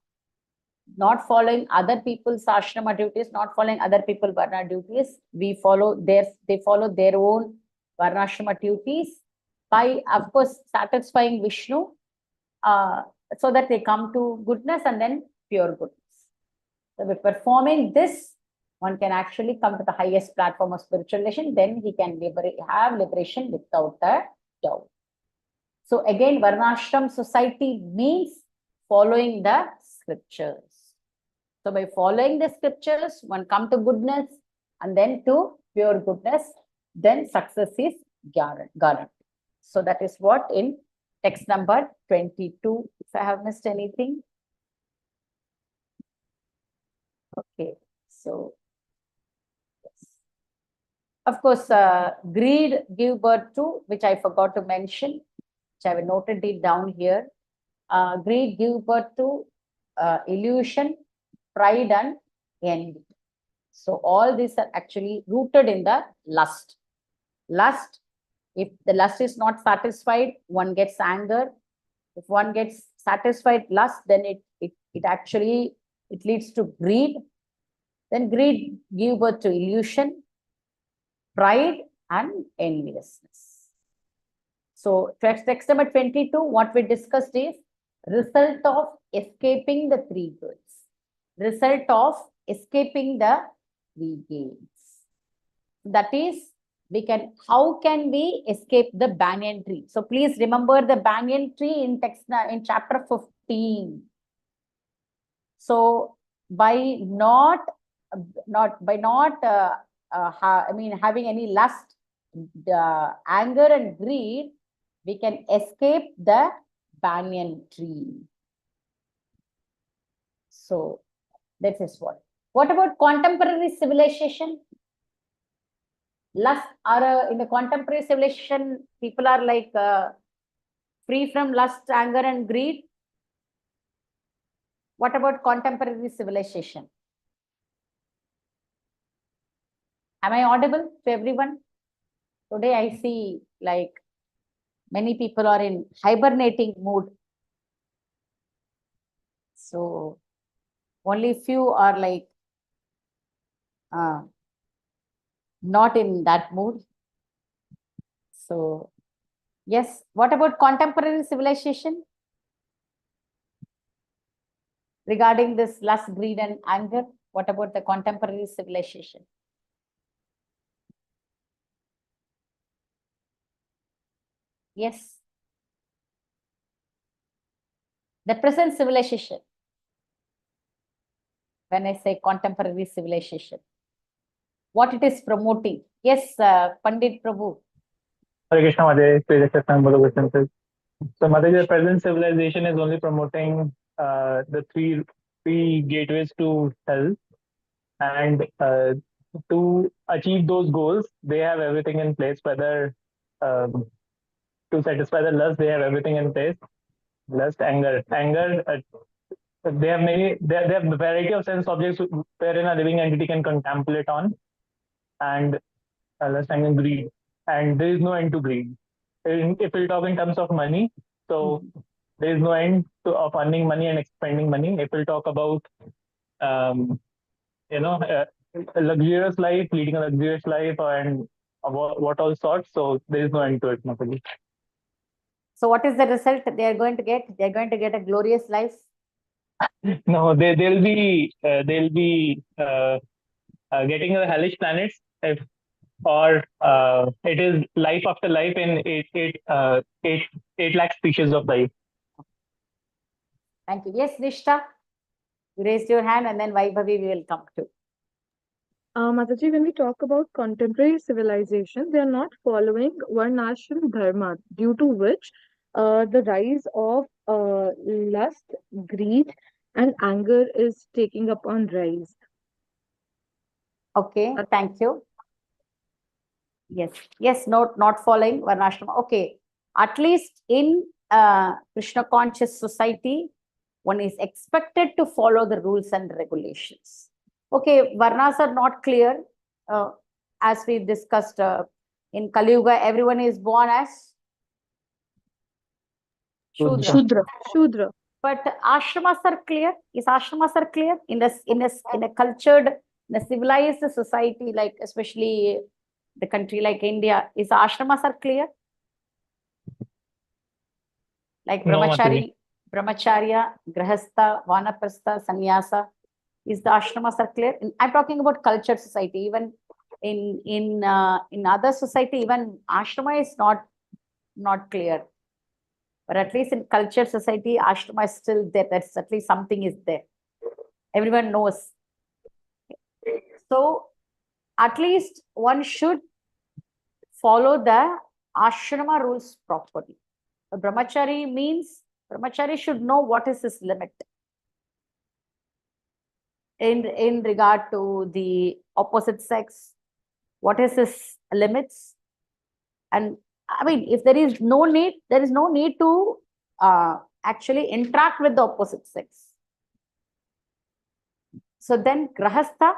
Not following other people's ashrama duties, not following other people's varna duties. They follow their own varnashrama duties by, of course, satisfying Vishnu, so that they come to goodness and then pure goodness. So by performing this, one can actually come to the highest platform of spiritualization. Then he can have liberation without a doubt. So again, varnashram society means following the scriptures. So by following the scriptures, one come to goodness and then to pure goodness, then success is guaranteed. So that is what in text number 22. If I have missed anything. Okay, so yes. Of course, greed give birth to, which I forgot to mention, which I have noted it down here. Greed give birth to illusion, pride and envy. So all these are actually rooted in the lust. Lust, if the lust is not satisfied, one gets anger. If one gets satisfied lust, then it actually leads to greed. Then greed give birth to illusion, pride and enviousness. So text number 22, what we discussed is result of escaping the three goods. Result of escaping the three gates. That is, how can we escape the banyan tree? So please remember the banyan tree in chapter 15. So by not having any lust, anger and greed, we can escape the banyan tree. So this is what. What about contemporary civilization? Lust, or in the contemporary civilization, people are like free from lust, anger and greed. What about contemporary civilization? Am I audible to everyone? Today I see like many people are in hibernating mood. So only few are like not in that mood. So yes, what about contemporary civilization? Regarding this lust, greed and anger, what about the contemporary civilization? Yes. The present civilization. When I say contemporary civilization, what it is promoting? Yes, Pandit Prabhu. Hare Krishna, Mataji. Please accept my humble obeisances. So, Mataji, the present civilization is only promoting the three gateways to hell, and to achieve those goals, they have everything in place. Whether to satisfy the lust, they have everything in place. Lust, anger. They have they have a variety of sense objects wherein a living entity can contemplate on, and lust, anger, greed, and there is no end to greed. If we talk in terms of money, so there is no end of earning money and expending money. If we talk about a luxurious life, leading a luxurious life, and what all sorts, so there is no end to it, Mataji. So what is the result they are going to get? They are going to get a glorious life. No, they'll be getting the hellish planets, or it is life after life in 8 lakh species of life. Thank you. Yes, Nishta, you raised your hand, and then Vaibhavi we will come to. Mataji, when we talk about contemporary civilization, they are not following Varnashram Dharma, due to which the rise of lust, greed, and anger is taking up on rise. Okay, thank you. Yes, yes, not following Varnashrama. Okay, at least in Krishna conscious society, one is expected to follow the rules and regulations. Okay, Varnas are not clear. As we discussed in Kali Yuga, everyone is born as Shudra. Shudra. Shudra. But ashramas are clear. Is ashramas are clear in a cultured, in a civilized society, like especially the country like India? Is ashramas are clear? Like No, Mataji. brahmacharya, grahastha, vanaprastha, sannyasa. Is the ashramas are clear? I'm talking about cultured society. Even in other society, even ashrama is not clear. But at least in cultured society, ashrama is still there. That's at least something is there. Everyone knows. So at least one should follow the ashrama rules properly. A brahmachari means brahmachari should know what is his limit in regard to the opposite sex. What is his limits? And I mean, if there is no need, there is no need to actually interact with the opposite sex. So then grahastha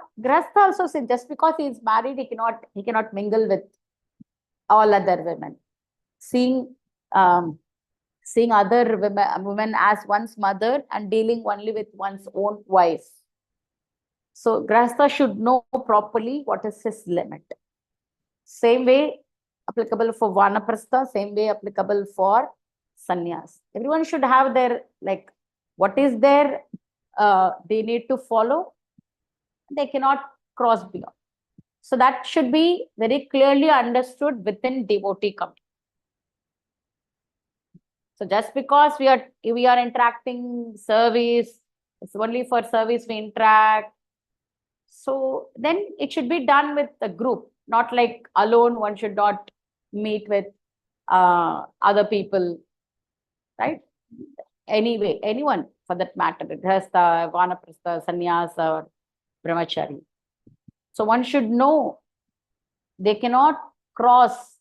also says just because he is married, he cannot mingle with all other women. Seeing other women as one's mother and dealing only with one's own wife. So grahastha should know properly what is his limit. Same way applicable for vanaprastha, same way applicable for sannyas. Everyone should have their, like, what is their they need to follow. They cannot cross beyond. So that should be very clearly understood within devotee community. So just because we are interacting service, it's only for service we interact. So then it should be done with a group, not like alone. One should not meet with other people, right? Anyway, anyone for that matter, grahastha, vanaprastha, sannyasa, or brahmachari. So one should know they cannot cross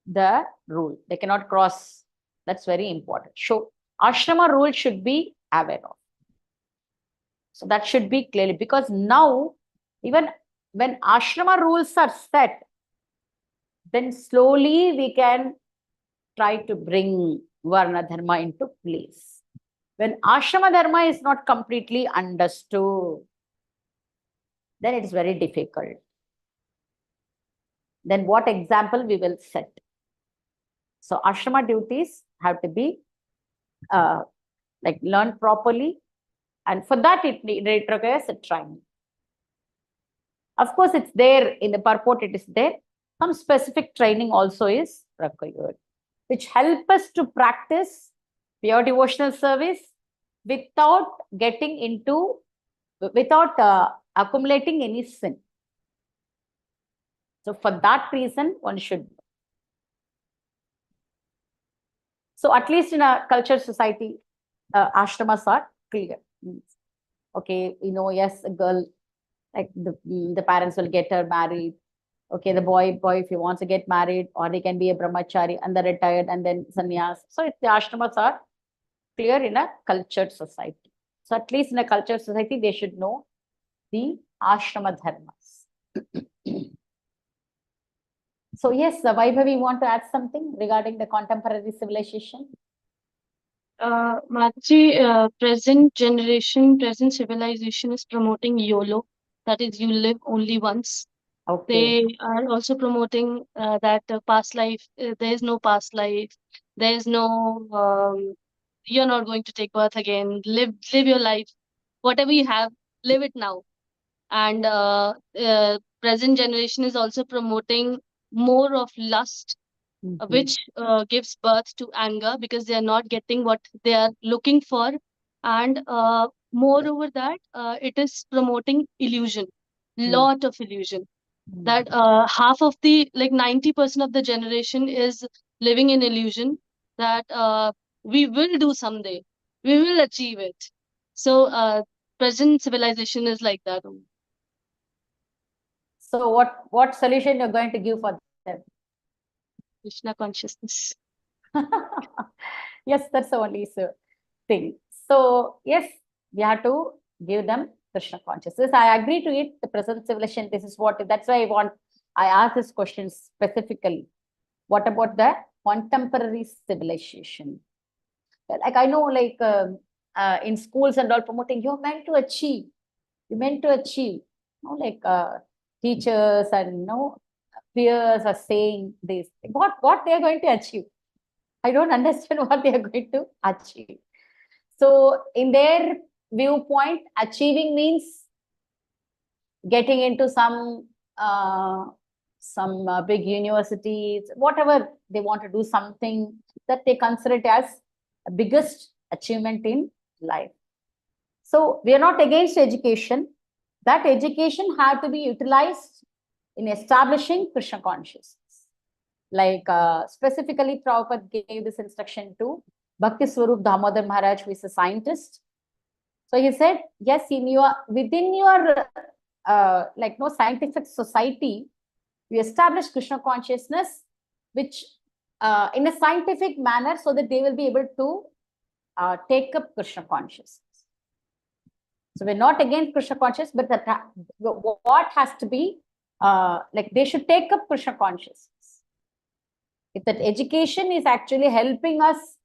the rule. They cannot cross. That's very important. So ashrama rule should be aware of. So that should be clearly, because now even when ashrama rules are set, then slowly we can try to bring varna dharma into place. When ashrama dharma is not completely understood, then it is very difficult. Then what example we will set? So ashrama duties have to be like learned properly, and for that it requires a training. Of course, it's there in the purport. It is there. Some specific training also is required, which help us to practice pure devotional service without getting into, without accumulating any sin. So for that reason, one should. So at least in a cultured society, ashramas are clear. Okay, yes, a girl, like the parents will get her married. Okay, the boy, if he wants to get married, or he can be a brahmachari and then retired and then sannyas. So the ashramas are clear in a cultured society. So at least in a cultured society, they should know the ashrama dharmas. So yes, Vaibhavi, want to add something regarding the contemporary civilization? Mataji, present generation, present civilization is promoting YOLO. That is, you live only once. Okay. They are also promoting that past life, there is no past life. There is no, you're not going to take birth again. Live your life. Whatever you have, live it now. And present generation is also promoting more of lust, which gives birth to anger, because they are not getting what they are looking for. And moreover that, it is promoting illusion. lot of illusion. Hmm. That half of the, like 90% of the generation is living in illusion that we will do someday, we will achieve it. So present civilization is like that only. So what solution you're going to give for them? Krishna consciousness. Yes, that's the only thing. So yes, we have to give them Krishna consciousness. I agree to it. The present civilization, this is what. That's why I ask this question specifically. What about the contemporary civilization? Like I know, like in schools and all promoting, you're meant to achieve. You meant to achieve. You know, like teachers and peers are saying this. What they are going to achieve? I don't understand what they are going to achieve. So, in their viewpoint, achieving means getting into some big universities, whatever they want to do, something that they consider it as the biggest achievement in life. So, we are not against education. That education had to be utilized in establishing Krishna consciousness. Like specifically, Prabhupada gave this instruction to Bhakti Swarup Damodar Maharaj, who is a scientist. So he said, yes, within your like no scientific society, you establish Krishna consciousness, which in a scientific manner, so that they will be able to take up Krishna consciousness. So we're not against Krishna consciousness, but what has to be like they should take up Krishna consciousness. If that education is actually helping us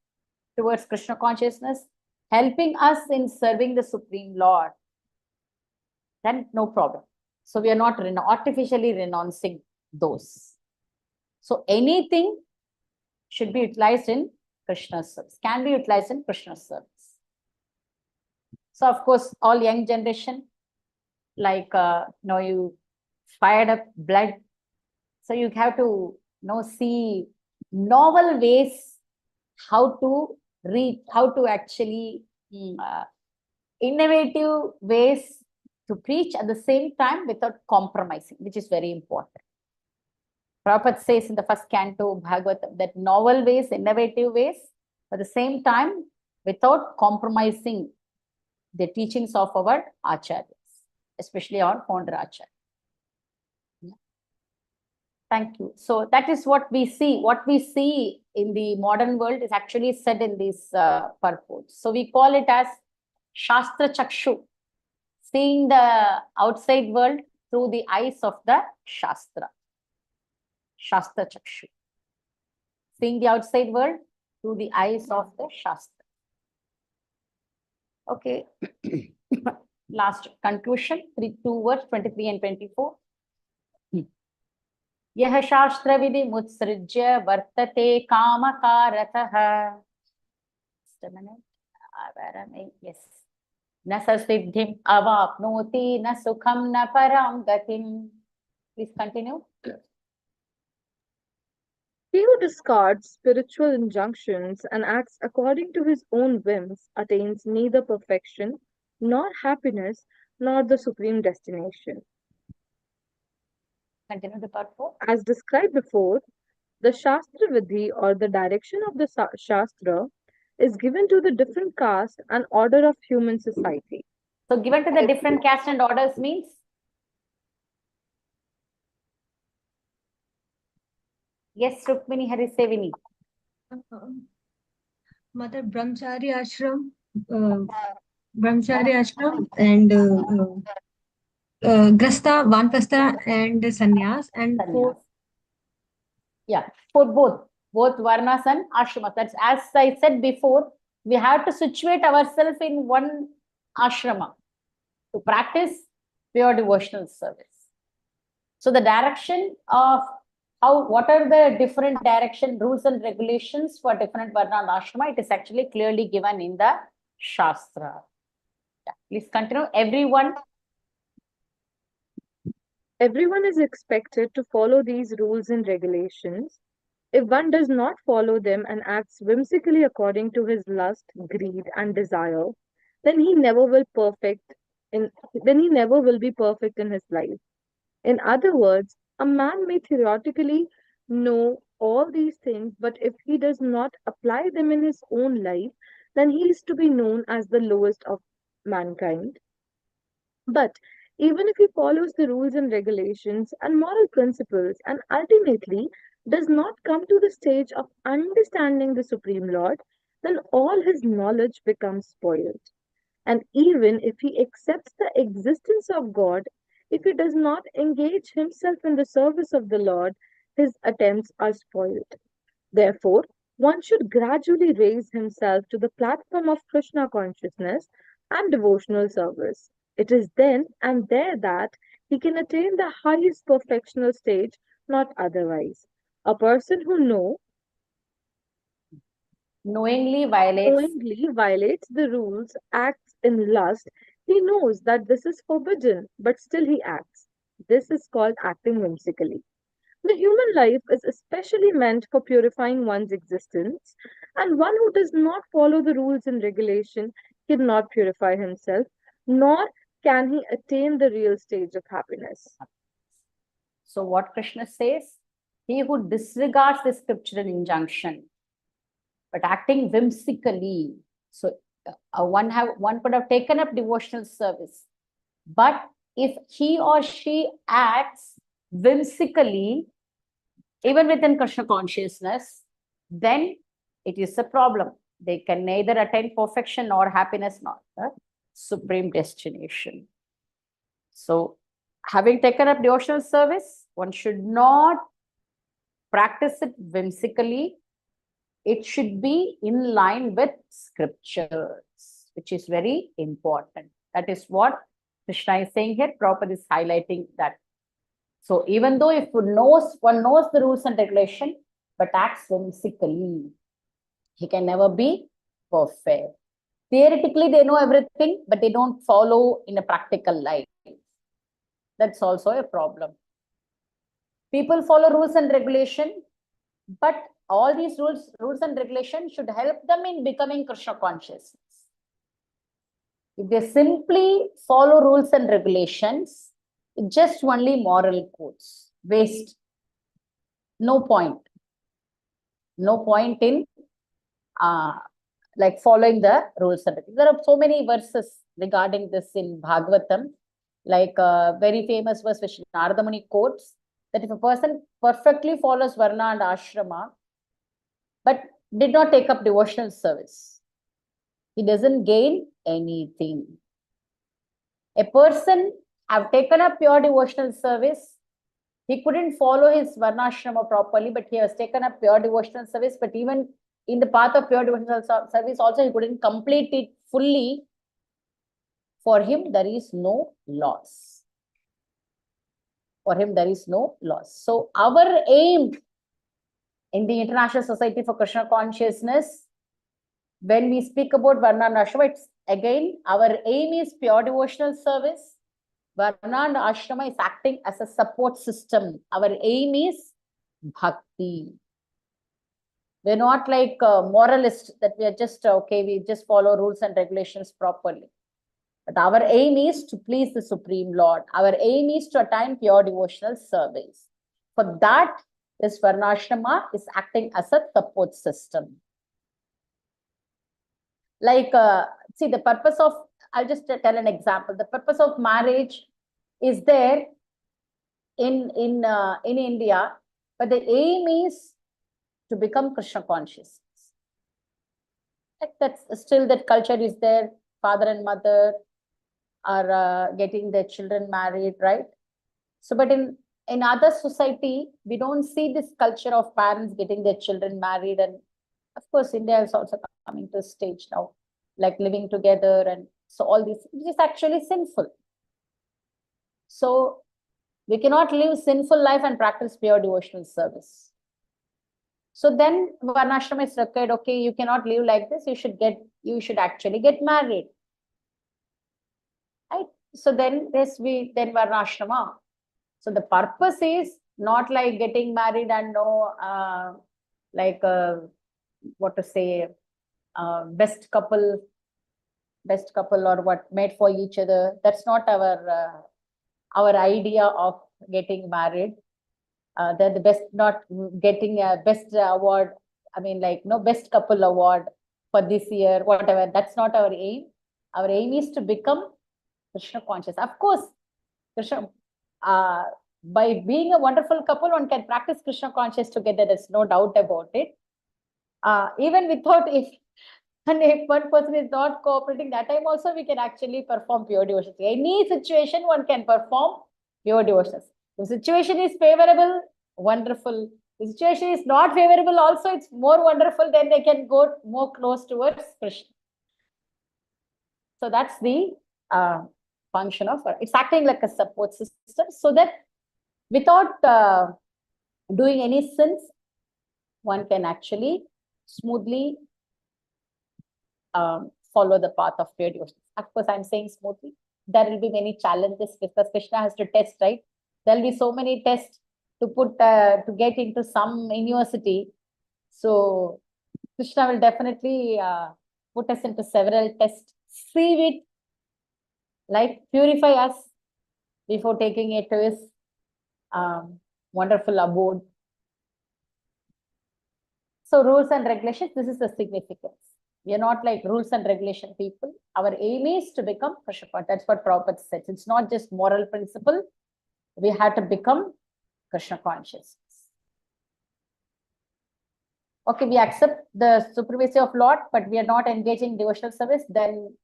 towards Krishna consciousness, helping us in serving the Supreme Lord, then no problem. So we are not artificially renouncing those. So anything should be utilized in Krishna's service, can be utilized in Krishna's service. So of course, all young generation, like you fired up blood. So you have to see novel ways how to read, how to actually innovative ways to preach at the same time without compromising, which is very important. Prabhupada says in the first canto Bhagavatam that novel ways, innovative ways, at the same time without compromising the teachings of our acharyas, especially our founder acharya. Thank you. So that is what we see. What we see in the modern world is actually said in these purports. So we call it as Shastra Chakshu, seeing the outside world through the eyes of the Shastra. Shastra Chakshu. Seeing the outside world through the eyes of the Shastra. Okay. Last conclusion, 2 verse 23 and 24. यह शास्त्र विधि मुत्सृज्य वर्तते कामकारतः yes न ससिद्धिम् अवाप्नोति न सुखं न परां गतिम्. Please continue. He who discards spiritual injunctions and acts according to his own whims attains neither perfection nor happiness nor the supreme destination. Continue the part 4. As described before, the Shastra Vidhi or the direction of the Shastra is given to the different caste and order of human society. So given to the different caste and orders means? Yes, Rukmini Harisevini. Mother Brahmachari Ashram, and Grasta, Vanprastha, and Sannyas, and Sannyas. Yeah, for both Varnas and Ashramas. That's as I said before, we have to situate ourselves in one ashrama to practice pure devotional service. So the direction of what are the different direction, rules and regulations for different Varna and Ashrama, it is actually clearly given in the Shastra. Yeah, please continue. Everyone is expected to follow these rules and regulations. If one does not follow them and acts whimsically according to his lust, greed, and desire, then he never will perfect then he never will be perfect in his life. In other words, a man may theoretically know all these things, but if he does not apply them in his own life, then he is to be known as the lowest of mankind. But even if he follows the rules and regulations and moral principles and ultimately does not come to the stage of understanding the Supreme Lord, then all his knowledge becomes spoiled. And even if he accepts the existence of God, if he does not engage himself in the service of the Lord, his attempts are spoiled. Therefore, one should gradually raise himself to the platform of Krishna consciousness and devotional service. It is then and there that he can attain the highest perfectional stage, not otherwise. A person who knowingly violates knowingly violates the rules, acts in lust, he knows that this is forbidden, but still he acts. This is called acting whimsically. The human life is especially meant for purifying one's existence, and one who does not follow the rules and regulation cannot purify himself, nor can he attain the real stage of happiness. So what Krishna says, he who disregards the scriptural injunction, but acting whimsically, so one could have taken up devotional service, but if he or she acts whimsically, even within Krishna consciousness, then it is a problem. They can neither attain perfection nor happiness nor the supreme destination. So, having taken up devotional service, one should not practice it whimsically. It should be in line with scriptures, which is very important. That is what Krishna is saying here. Prabhupada is highlighting that. So even though if one knows the rules and regulation, but acts whimsically, he can never be perfect. Theoretically, they know everything, but they don't follow in a practical life. That's also a problem. People follow rules and regulation, but all these rules and regulations should help them in becoming Krishna consciousness. If they simply follow rules and regulations, it's just only moral codes. Waste. No point. No point in like following the rules and regulations. There are so many verses regarding this in Bhagavatam, like a very famous verse which Narada Muni quotes, that if a person perfectly follows Varna and Ashrama, but did not take up devotional service, he doesn't gain anything. A person have taken up pure devotional service, he couldn't follow his Varnashrama properly, but he has taken up pure devotional service, but even in the path of pure devotional service also he couldn't complete it fully. For him, there is no loss. For him, there is no loss. So our aim in the International Society for Krishna Consciousness, when we speak about Varna and Ashrama, it's again, our aim is pure devotional service. Varna and Ashrama is acting as a support system. Our aim is bhakti. We're not like moralists that we are just, okay, we just follow rules and regulations properly. But our aim is to please the Supreme Lord. Our aim is to attain pure devotional service. For that, this Varnashrama is acting as a support system. Like, see, the purpose of, I'll just tell an example. The purpose of marriage is there in India, but the aim is to become Krishna conscious. Like that's still that culture is there. Father and mother are getting their children married, right? So, but in other society, we don't see this culture of parents getting their children married. And of course, India is also coming to a stage now, like living together. And so all this is actually sinful. So we cannot live sinful life and practice pure devotional service. So then Varnashrama is required, okay, you cannot live like this, you should actually get married. Right? So then then Varnashrama. So the purpose is not like getting married and no like what to say, best couple best couple or what, made for each other. That's not our idea of getting married. They're the best, not getting a best award. I mean, like, no best couple award for this year, whatever. That's not our aim. Our aim is to become Krishna conscious. Of course, Krishna, by being a wonderful couple, one can practice Krishna conscious together. There's no doubt about it. Even without, if one person is not cooperating, that time also we can actually perform pure devotions. Any situation one can perform pure devotions. The situation is favorable, wonderful. The situation is not favorable, also it's more wonderful. Then they can go more close towards Krishna. So that's the function of it's acting like a support system, so that without doing any sins, one can actually smoothly follow the path of pure devotion. Of course, I'm saying smoothly. There will be many challenges because Krishna has to test, right? There will be so many tests to put to get into some university. So Krishna will definitely put us into several tests, sieve it, like purify us before taking it to his wonderful abode. So rules and regulations, this is the significance. We are not like rules and regulation people. Our aim is to become Krishna. That's what Prabhupada said. It's not just moral principle. We have to become Krishna consciousness. Okay, we accept the supremacy of Lord, but we are not engaging devotional service, then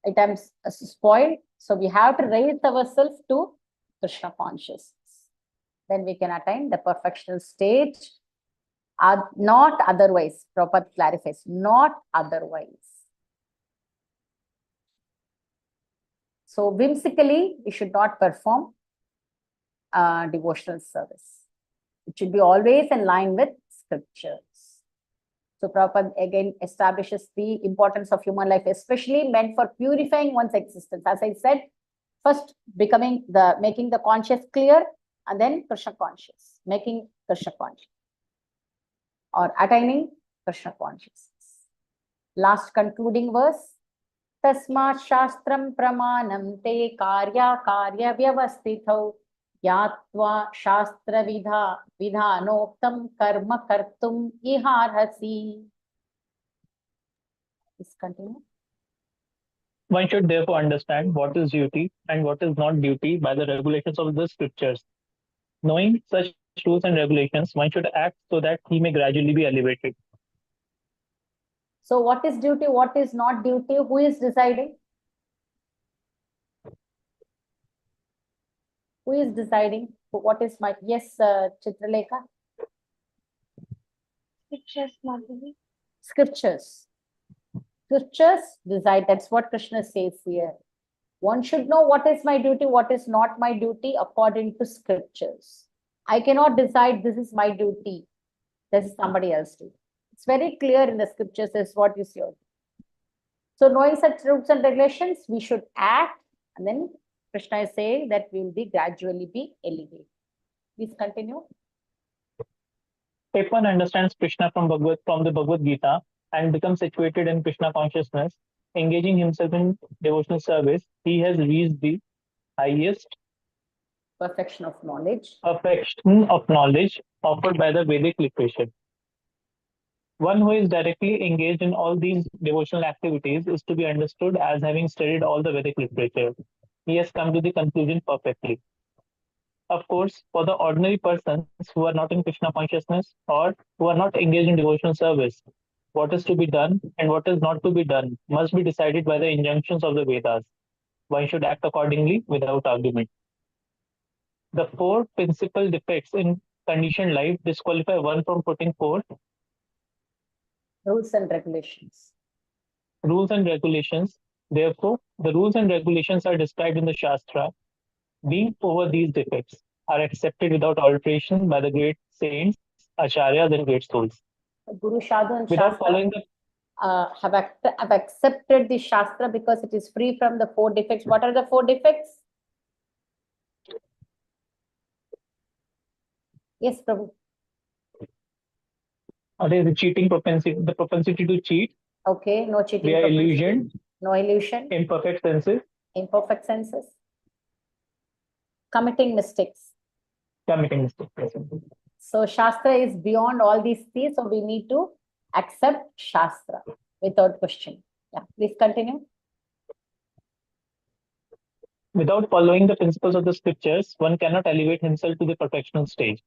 it becomes spoiled. So we have to raise ourselves to Krishna consciousness. Then we can attain the perfectional stage. Not otherwise. Prabhupada clarifies, not otherwise. So whimsically, we should not perform devotional service. It should be always in line with scriptures. So Prabhupada again establishes the importance of human life, especially meant for purifying one's existence. As I said, first making the conscious clear, and then Krishna conscious, making Krishna conscious, or attaining Krishna consciousness. Last concluding verse. Tasmat shastram pramanam te karya vyavastithau yatva shastra vidhanoktam karma kartum iharhasi. Please continue. One should therefore understand what is duty and what is not duty by the regulations of the scriptures. Knowing such rules and regulations, one should act so that he may gradually be elevated. So what is duty, what is not duty? Who is deciding? Who is deciding? What is my... Yes, Chitralekha? Scriptures, Mataji. Scriptures. Scriptures decide. That's what Krishna says here. One should know what is my duty, what is not my duty according to scriptures. I cannot decide this is my duty. This is somebody else's duty. It's very clear in the scriptures is what is your duty. So knowing such rules and regulations, we should act, and then Krishna is saying that we will be gradually be elevated. Please continue. If one understands Krishna from the Bhagavad Gita and becomes situated in Krishna consciousness, engaging himself in devotional service, he has reached the highest Perfection of knowledge. Perfection of knowledge offered by the Vedic literature. One who is directly engaged in all these devotional activities is to be understood as having studied all the Vedic literature. He has come to the conclusion perfectly. Of course, for the ordinary persons who are not in Krishna consciousness or who are not engaged in devotional service, what is to be done and what is not to be done must be decided by the injunctions of the Vedas. One should act accordingly without argument. The four principal defects in conditioned life disqualify one from putting forth Rules and regulations. Rules and regulations. Therefore, the rules and regulations are described in the Shastra. Being over these defects are accepted without alteration by the great saints, acharyas, and great souls. Guru Sadhu and Without Shastra following the have accepted the Shastra because it is free from the four defects. What are the four defects? Yes, Prabhu. the cheating propensity, the propensity to cheat, Okay, no cheating. via propensity. illusion, No illusion. Imperfect senses. Imperfect senses. Committing mistakes. Committing mistakes. Yes. So Shastra is beyond all these three. So we need to accept Shastra without question. Yeah, please continue. Without following the principles of the scriptures, one cannot elevate himself to the perfectional stage.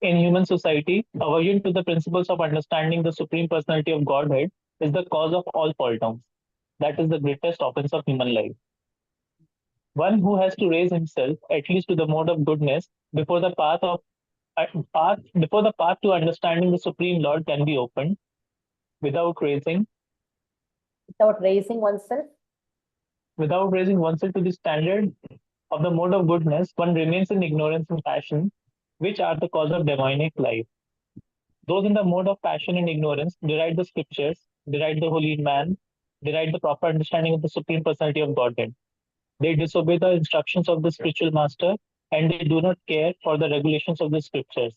In human society, aversion to the principles of understanding the Supreme Personality of Godhead is the cause of all fault downs. That is the greatest offense of human life. One who has to raise himself at least to the mode of goodness before the path to understanding the Supreme Lord can be opened, without raising oneself. Without raising oneself to the standard of the mode of goodness, one remains in ignorance and passion, which are the cause of demonic life. Those in the mode of passion and ignorance deride the scriptures, deride the holy man, deride the proper understanding of the Supreme Personality of Godhead. They disobey the instructions of the spiritual master, and they do not care for the regulations of the scriptures.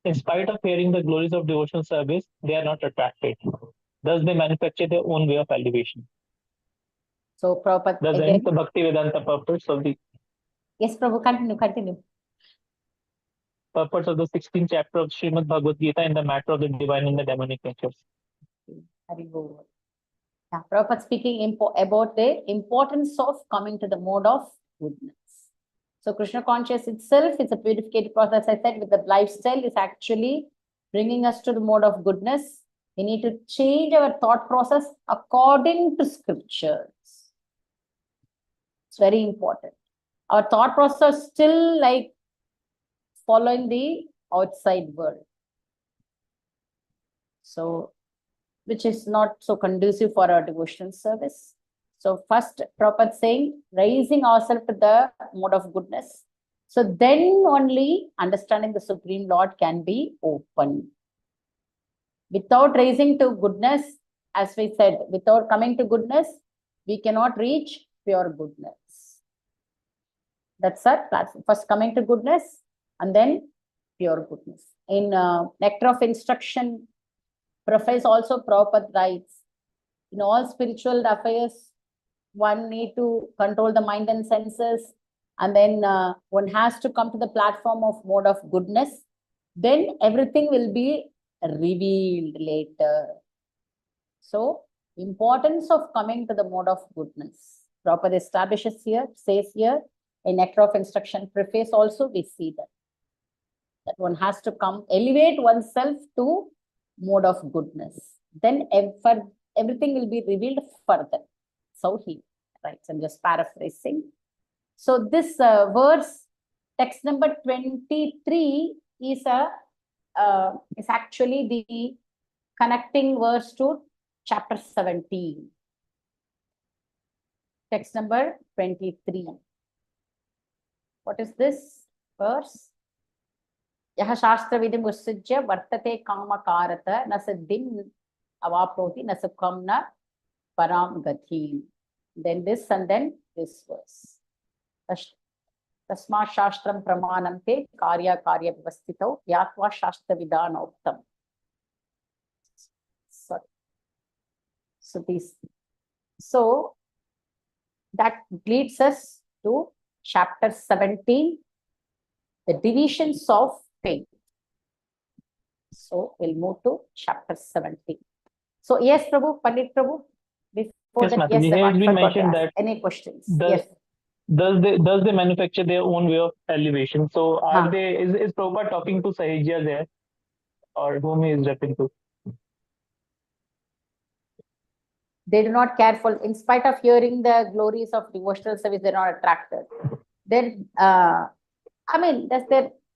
In spite of hearing the glories of devotional service, they are not attracted. Thus, they manufacture their own way of elevation. So, Prabhupada, Thus again. ends the Bhakti Vedanta purpose of the Yes, Prabhu, continue. Purpose of the 16th chapter of Srimad Bhagavad Gita in the matter of the divine and the demonic natures. Yeah, Prabhupada speaking about the importance of coming to the mode of goodness. So Krishna conscious itself is a purificated process. I said with the lifestyle is actually bringing us to the mode of goodness. We need to change our thought process according to scriptures. It's very important. Our thought process is still like following the outside world. So, which is not so conducive for our devotional service. So first, Prabhupada saying, raising ourselves to the mode of goodness. So then only understanding the Supreme Lord can be open. Without raising to goodness, as we said, without coming to goodness, we cannot reach pure goodness. That's our platform. First coming to goodness and then pure goodness. In Nectar of Instruction, Professor also Prabhupada writes, in all spiritual affairs, one need to control the mind and senses, and then one has to come to the platform of mode of goodness. Then everything will be revealed later. So, importance of coming to the mode of goodness. Prabhupada establishes here, says here, in Nectar of Instruction preface also we see that one has to come, elevate oneself to mode of goodness. Then everything will be revealed further. So he writes, I'm just paraphrasing. So this verse, text number 23 is actually the connecting verse to chapter 17. Text number 23. What is this verse? Yaha shastra vidim usajya vartate kama karata na siddhim avaproti na sukham na param gathi. Then this and then this verse. Tasma shastram pramanante karya vivastito yatva shastra vidanoktam. So that leads us to chapter 17, the divisions of faith. So we'll move to chapter 17. So yes, Prabhu, Pandit Prabhu, before that, yes, Mataji, I we forgot mentioned to ask. that Any questions? Yes. Does they manufacture their own way of elevation? So are they, is Prabhupada talking to Sahajya there, or whom he is referring to? They do not care for, in spite of hearing the glories of devotional service, they're not attracted. Then, I mean, there's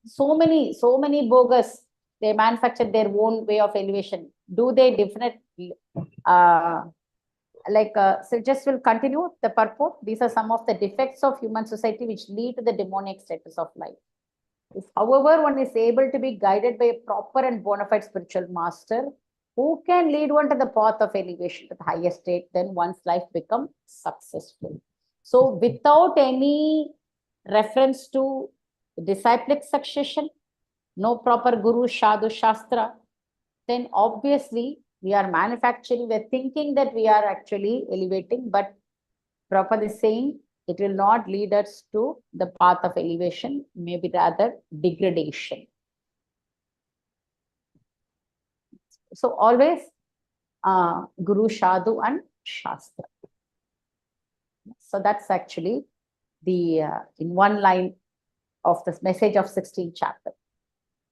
so many bogus. They manufacture their own way of elevation. Do they definitely, so just will continue the purport. These are some of the defects of human society which lead to the demonic status of life. If, however, one is able to be guided by a proper and bona fide spiritual master who can lead one to the path of elevation to the higher state, then one's life becomes successful. So without any reference to disciplic succession, no proper guru, sadhu, shastra, then obviously We are manufacturing, we're thinking that we are actually elevating, but Prabhupada is saying it will not lead us to the path of elevation, maybe rather degradation. So always Guru, Sadhu and Shastra. So that's actually the in one line of this message of 16th chapter.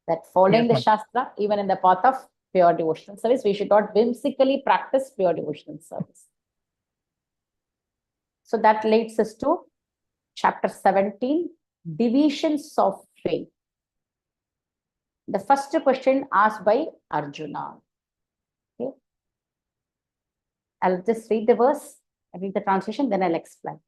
That following Yes, the Shastra, even in the path of pure devotional service, we should not whimsically practice pure devotional service. So that leads us to chapter 17, divisions of faith. The first question asked by Arjuna. Okay. I'll just read the verse, I read the translation, then I'll explain.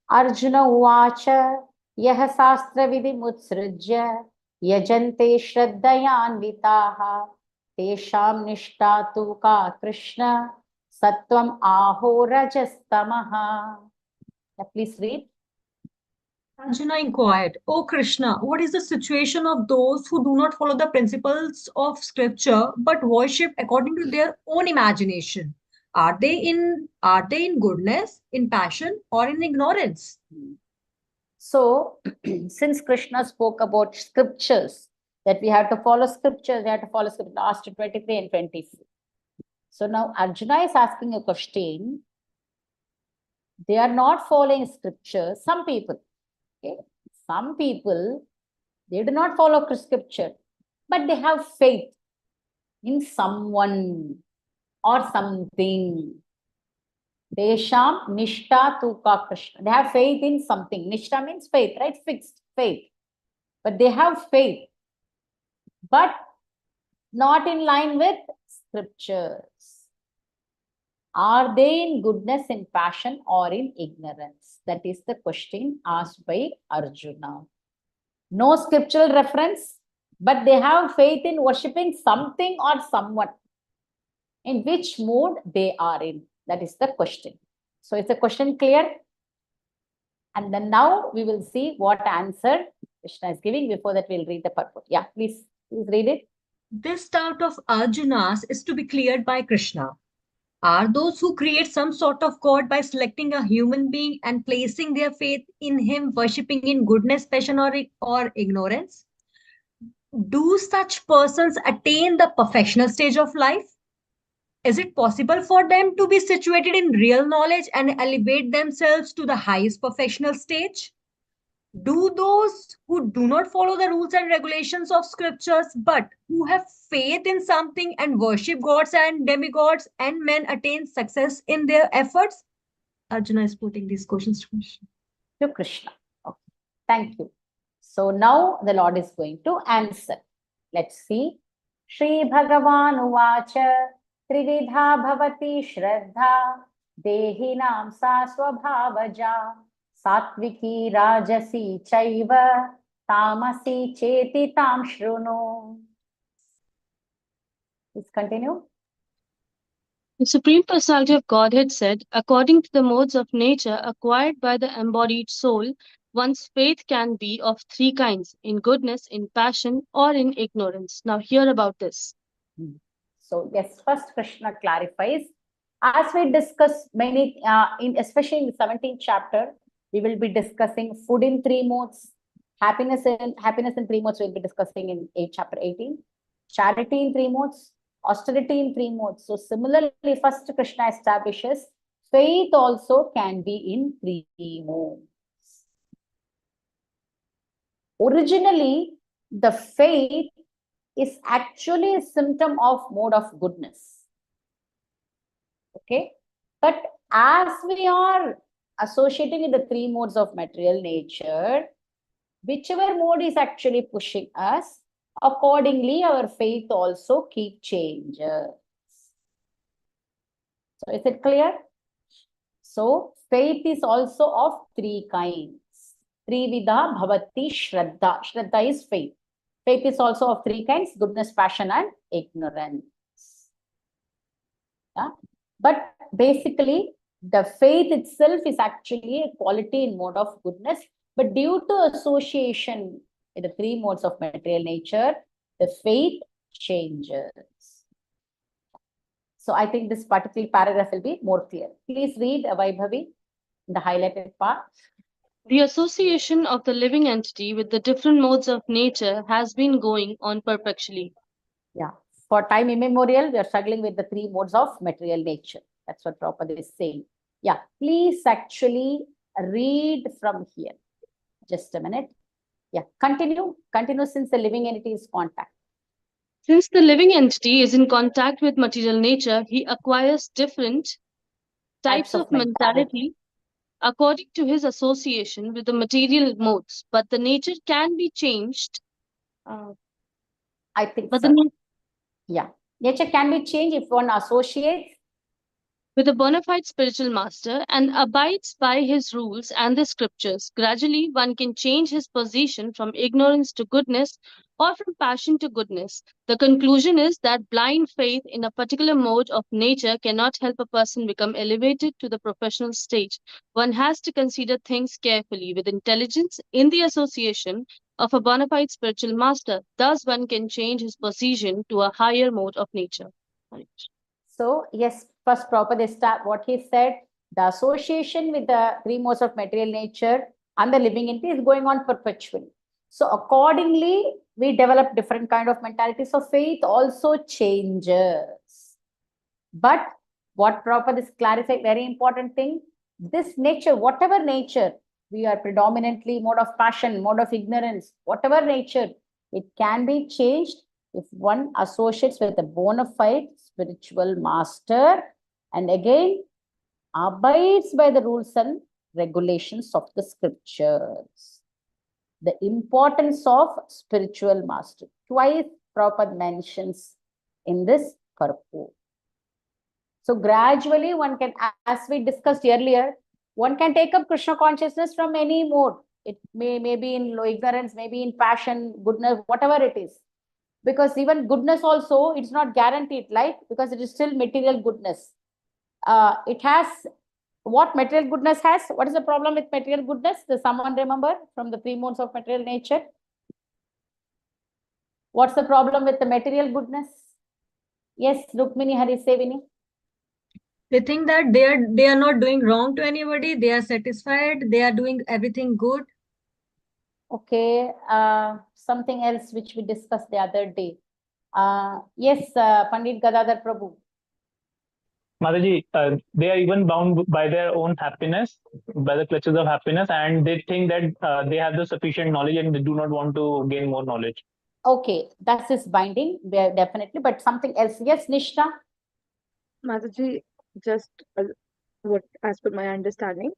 Arjuna uvacha yah sastra vidhimutsrujya yajante shraddhayanvitaha tesham nishta tu ka Krishna sattvam aho rajastamaha. Please read. Arjuna inquired, O Krishna, what is the situation of those who do not follow the principles of scripture but worship according to their own imagination? Are they in goodness, in passion, or in ignorance? So, since Krishna spoke about scriptures, that we have to follow scriptures, we have to follow scripture, last 23 and 24. So now Arjuna is asking a question. They are not following scripture. Some people, okay, some people, they do not follow scripture, but they have faith in someone or something. Tesham nishta tuka Krishna. They have faith in something. Nishta means faith, right? Fixed faith. But they have faith, but not in line with scriptures. Are they in goodness, in passion, or in ignorance? That is the question asked by Arjuna. No scriptural reference, but they have faith in worshipping something or someone. In which mood they are in? That is the question. So is the question clear? And then now we will see what answer Krishna is giving. Before that, we'll read the purport. Yeah, please read it. This doubt of Arjuna's is to be cleared by Krishna. Are those who create some sort of God by selecting a human being and placing their faith in him, worshipping in goodness, passion, or ignorance? Do such persons attain the perfectional stage of life? Is it possible for them to be situated in real knowledge and elevate themselves to the highest perfectional stage? Do those who do not follow the rules and regulations of scriptures but who have faith in something and worship gods and demigods and men attain success in their efforts? Arjuna is putting these questions to Krishna. To Krishna. Okay. Thank you. So now the Lord is going to answer. Let's see. Shri Bhagavan Uvacha Trividha Bhavati Shraddha Dehinam Sa Swabhavaja Satviki Rajasi Chaiva Tamasi Cheti Tam Shruno. Please continue. The Supreme Personality of Godhead said, according to the modes of nature acquired by the embodied soul, one's faith can be of three kinds, in goodness, in passion, or in ignorance. Now hear about this. So yes, first Krishna clarifies. As we discuss many, especially in the 17th chapter, we will be discussing food in three modes, happiness in three modes. We'll be discussing in chapter 18, charity in three modes, austerity in three modes. So similarly, first Krishna establishes faith also can be in three modes. Originally, the faith is actually a symptom of mode of goodness. Okay, but as we are associating with the three modes of material nature, whichever mode is actually pushing us, accordingly our faith also keep changes. So is it clear? So faith is also of three kinds. Trividha bhavati shraddha. Shraddha is faith. Faith is also of three kinds: goodness, passion, and ignorance. Yeah? But basically, the faith itself is actually a quality in mode of goodness. But due to association with the three modes of material nature, the faith changes. So I think this particular paragraph will be more clear. Please read Vaibhavi, the highlighted part. The association of the living entity with the different modes of nature has been going on perpetually. Yeah. For time immemorial, we are struggling with the three modes of material nature. That's what Prabhupada is saying. Yeah. Please actually read from here. Just a minute. Yeah. Continue. Continue since the living entity is contact. Since the living entity is in contact with material nature, he acquires different types of mentality according to his association with the material modes. But the nature can be changed. I think But so. the Yeah. Nature can be changed if one associates with a bona fide spiritual master and abides by his rules and the scriptures. Gradually, one can change his position from ignorance to goodness or from passion to goodness. The conclusion is that blind faith in a particular mode of nature cannot help a person become elevated to the professional stage. One has to consider things carefully with intelligence in the association of a bona fide spiritual master. Thus, one can change his position to a higher mode of nature. So, yes, first Prabhupada start what he said, the association with the three modes of material nature and the living entity is going on perpetually. So, accordingly, we develop different kind of mentalities. So, faith also changes. But what Prabhupada is clarifying, very important thing, this nature, whatever nature, we are predominantly mode of passion, mode of ignorance, whatever nature, it can be changed if one associates with a bona fide spiritual master and again abides by the rules and regulations of the scriptures. The importance of spiritual master. Twice Prabhupada mentions in this purport. So gradually one can, as we discussed earlier, one can take up Krishna consciousness from any mode. It may be in low ignorance, maybe in passion, goodness, whatever it is. Because even goodness also, it's not guaranteed, like, because it is still material goodness. It has, what material goodness has? What is the problem with material goodness? Does someone remember from the three modes of material nature? What's the problem with the material goodness? Yes, Rukmini Harisevini. They think that they are not doing wrong to anybody. They are satisfied. They are doing everything good. Okay, something else which we discussed the other day. Yes, Pandit Gadadhar Prabhu. Mataji, they are even bound by their own happiness, by the clutches of happiness, and they think that they have the sufficient knowledge and they do not want to gain more knowledge. Okay, that is binding, definitely, but something else. Yes, Nishta? Mataji, just what as per my understanding,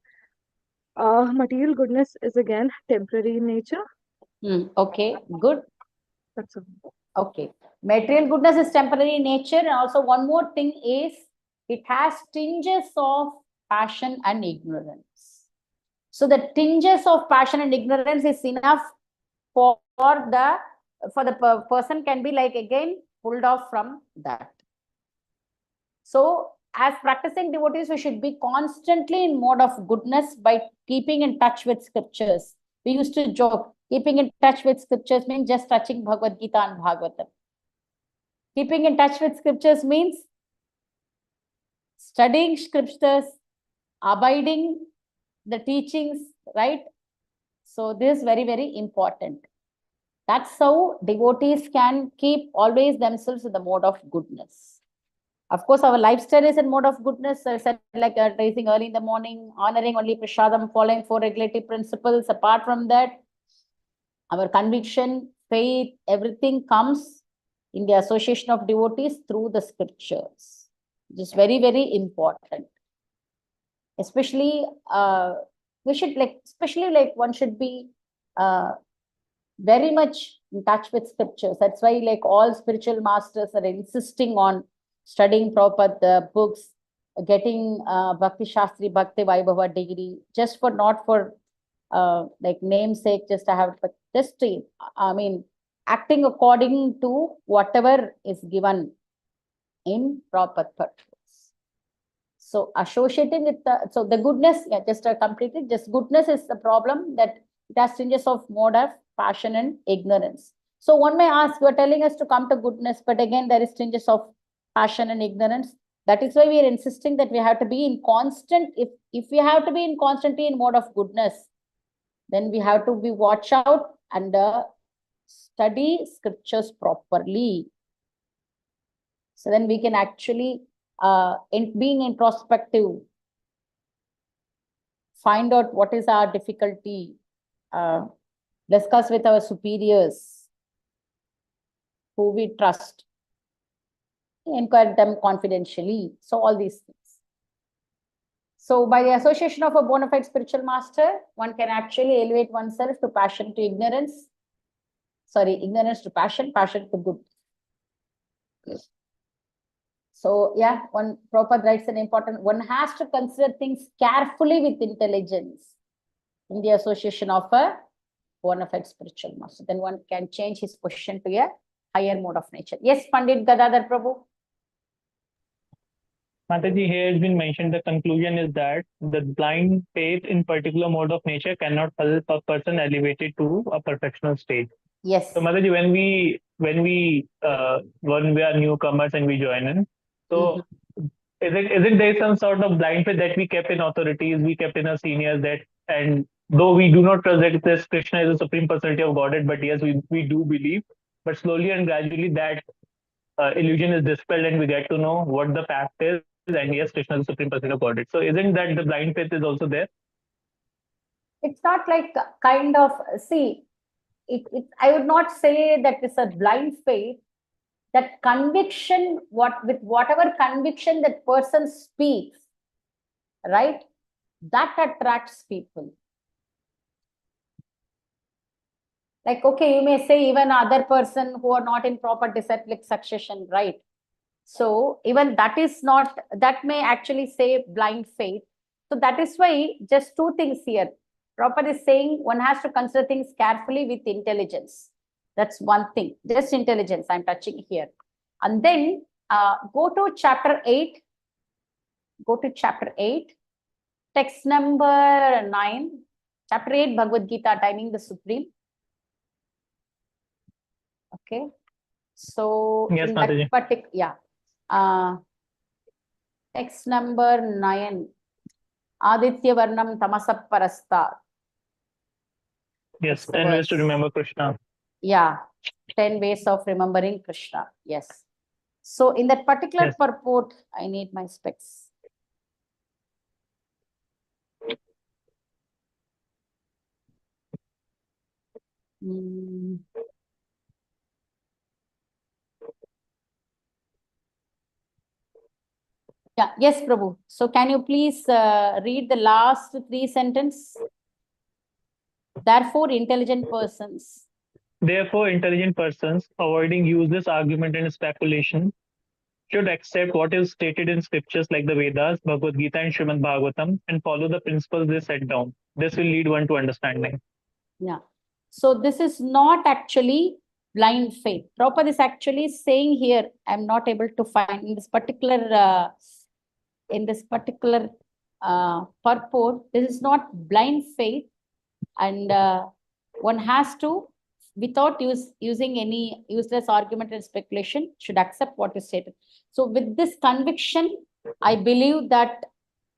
material goodness is again temporary in nature. Okay, good. That's all. Okay, material goodness is temporary in nature, and also one more thing is it has tinges of passion and ignorance. So the tinges of passion and ignorance is enough for the person can be like again pulled off from that. So as practicing devotees, we should be constantly in mode of goodness by keeping in touch with scriptures. We used to joke, keeping in touch with scriptures means just touching Bhagavad Gita and Bhagavatam. Keeping in touch with scriptures means studying scriptures, abiding the teachings, right? So this is very, very important. That's how devotees can keep always themselves in the mode of goodness. Of course, our lifestyle is in mode of goodness, like raising early in the morning, honoring only prasadam, following 4 regulative principles. Apart from that, our conviction, faith, everything comes in the association of devotees through the scriptures. It is very, very important. Especially, we should especially one should be very much in touch with scriptures. That's why all spiritual masters are insisting on studying Prabhupada books, getting Bhakti Shastri, Bhakti Vaibhava degree, just for not for namesake, just to have, but just to, acting according to whatever is given in Prabhupada purpose. So associating with the goodness, yeah, just completely, just goodness is the problem that it has tinges of mode of passion and ignorance. So one may ask, you are telling us to come to goodness, but again, there is tinges of passion and ignorance. That is why we are insisting that we have to be in constant, if we have to be in constantly in mode of goodness, then we have to be watch out and study scriptures properly. So then we can actually, in being introspective, find out what is our difficulty, discuss with our superiors who we trust, inquire them confidentially. So all these things. So by the association of a bona fide spiritual master, one can actually elevate oneself to passion to ignorance. Sorry, ignorance to passion, passion to good. So yeah, one Prabhupada writes an important, one has to consider things carefully with intelligence in the association of a bona fide spiritual master. Then one can change his position to a higher mode of nature. Yes, Pandit Gadadhar Prabhu. Mataji, here has been mentioned, the conclusion is that the blind faith in particular mode of nature cannot help a person elevated to a perfectional state. Yes. So Mataji, when we are newcomers and we join in, so isn't there some sort of blind faith that we kept in authorities, we kept in our seniors, that, and though we do not trust that this Krishna is the supreme personality of Godhead, but yes, we do believe, but slowly and gradually that illusion is dispelled and we get to know what the fact is, and yes, Krishna is the supreme personality of Godhead. So isn't that the blind faith is also there? It's not like kind of, see, I would not say that it's a blind faith. That conviction, with whatever conviction that person speaks, right? That attracts people. Like, okay, you may say even other person who are not in proper disciplic succession, right? So even that is not, that may actually say blind faith. So that is why just two things here. Prabhupada is saying one has to consider things carefully with intelligence. That's one thing, just intelligence I'm touching here. And then go to chapter 8. Go to chapter 8, text number 9. Chapter 8, Bhagavad Gita, Timing the Supreme. Okay. So yes, in that particular, yeah. Text number 9. Aditya Varnam Tamasap Parastar. Yes, 10 ways to remember Krishna. Yeah, 10 ways of remembering Krishna. Yes. So in that particular purport, I need my specs. Yeah, yes, Prabhu. So can you please read the last 3 sentences? Therefore, intelligent persons. Therefore, intelligent persons, avoiding useless argument and speculation, should accept what is stated in scriptures like the Vedas, Bhagavad Gita, and Srimad Bhagavatam, and follow the principles they set down. This will lead one to understanding. Yeah. So this is not actually blind faith. Prabhupada is actually saying here, I'm not able to find in this particular purport, this is not blind faith, and one has to, without using any useless argument and speculation, should accept what is stated. So with this conviction, I believe that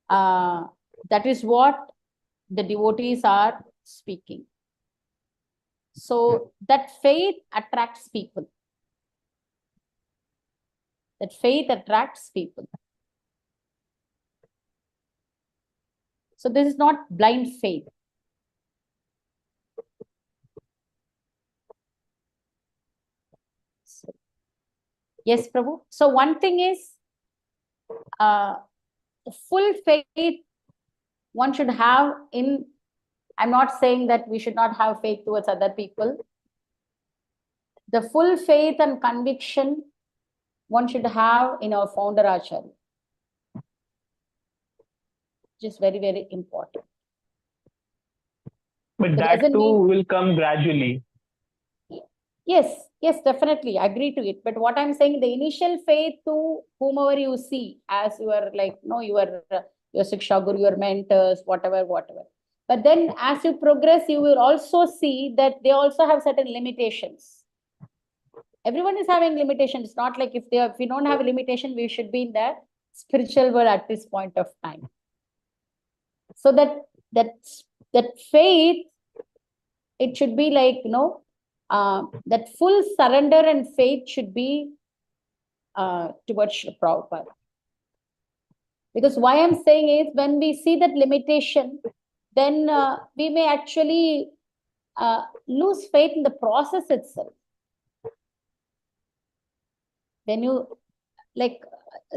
that is what the devotees are speaking. So that faith attracts people. That faith attracts people. So this is not blind faith. Yes, Prabhu. So one thing is full faith one should have in, I'm not saying that we should not have faith towards other people. The full faith and conviction one should have in our founder Acharya, which is very, very important. But that too will come gradually. Yes, yes, definitely. I agree to it. But what I'm saying, the initial faith to whomever you see as your, like, no, your Siksha Guru, your mentors, whatever. But then as you progress, you will also see that they also have certain limitations. Everyone is having limitations. It's not like if we don't have a limitation, we should be in there. spiritual world at this point of time. So that faith, it should be like, that full surrender and faith should be towards Srila Prabhupada. Because why I'm saying is, when we see that limitation, then we may actually lose faith in the process itself. When you, like,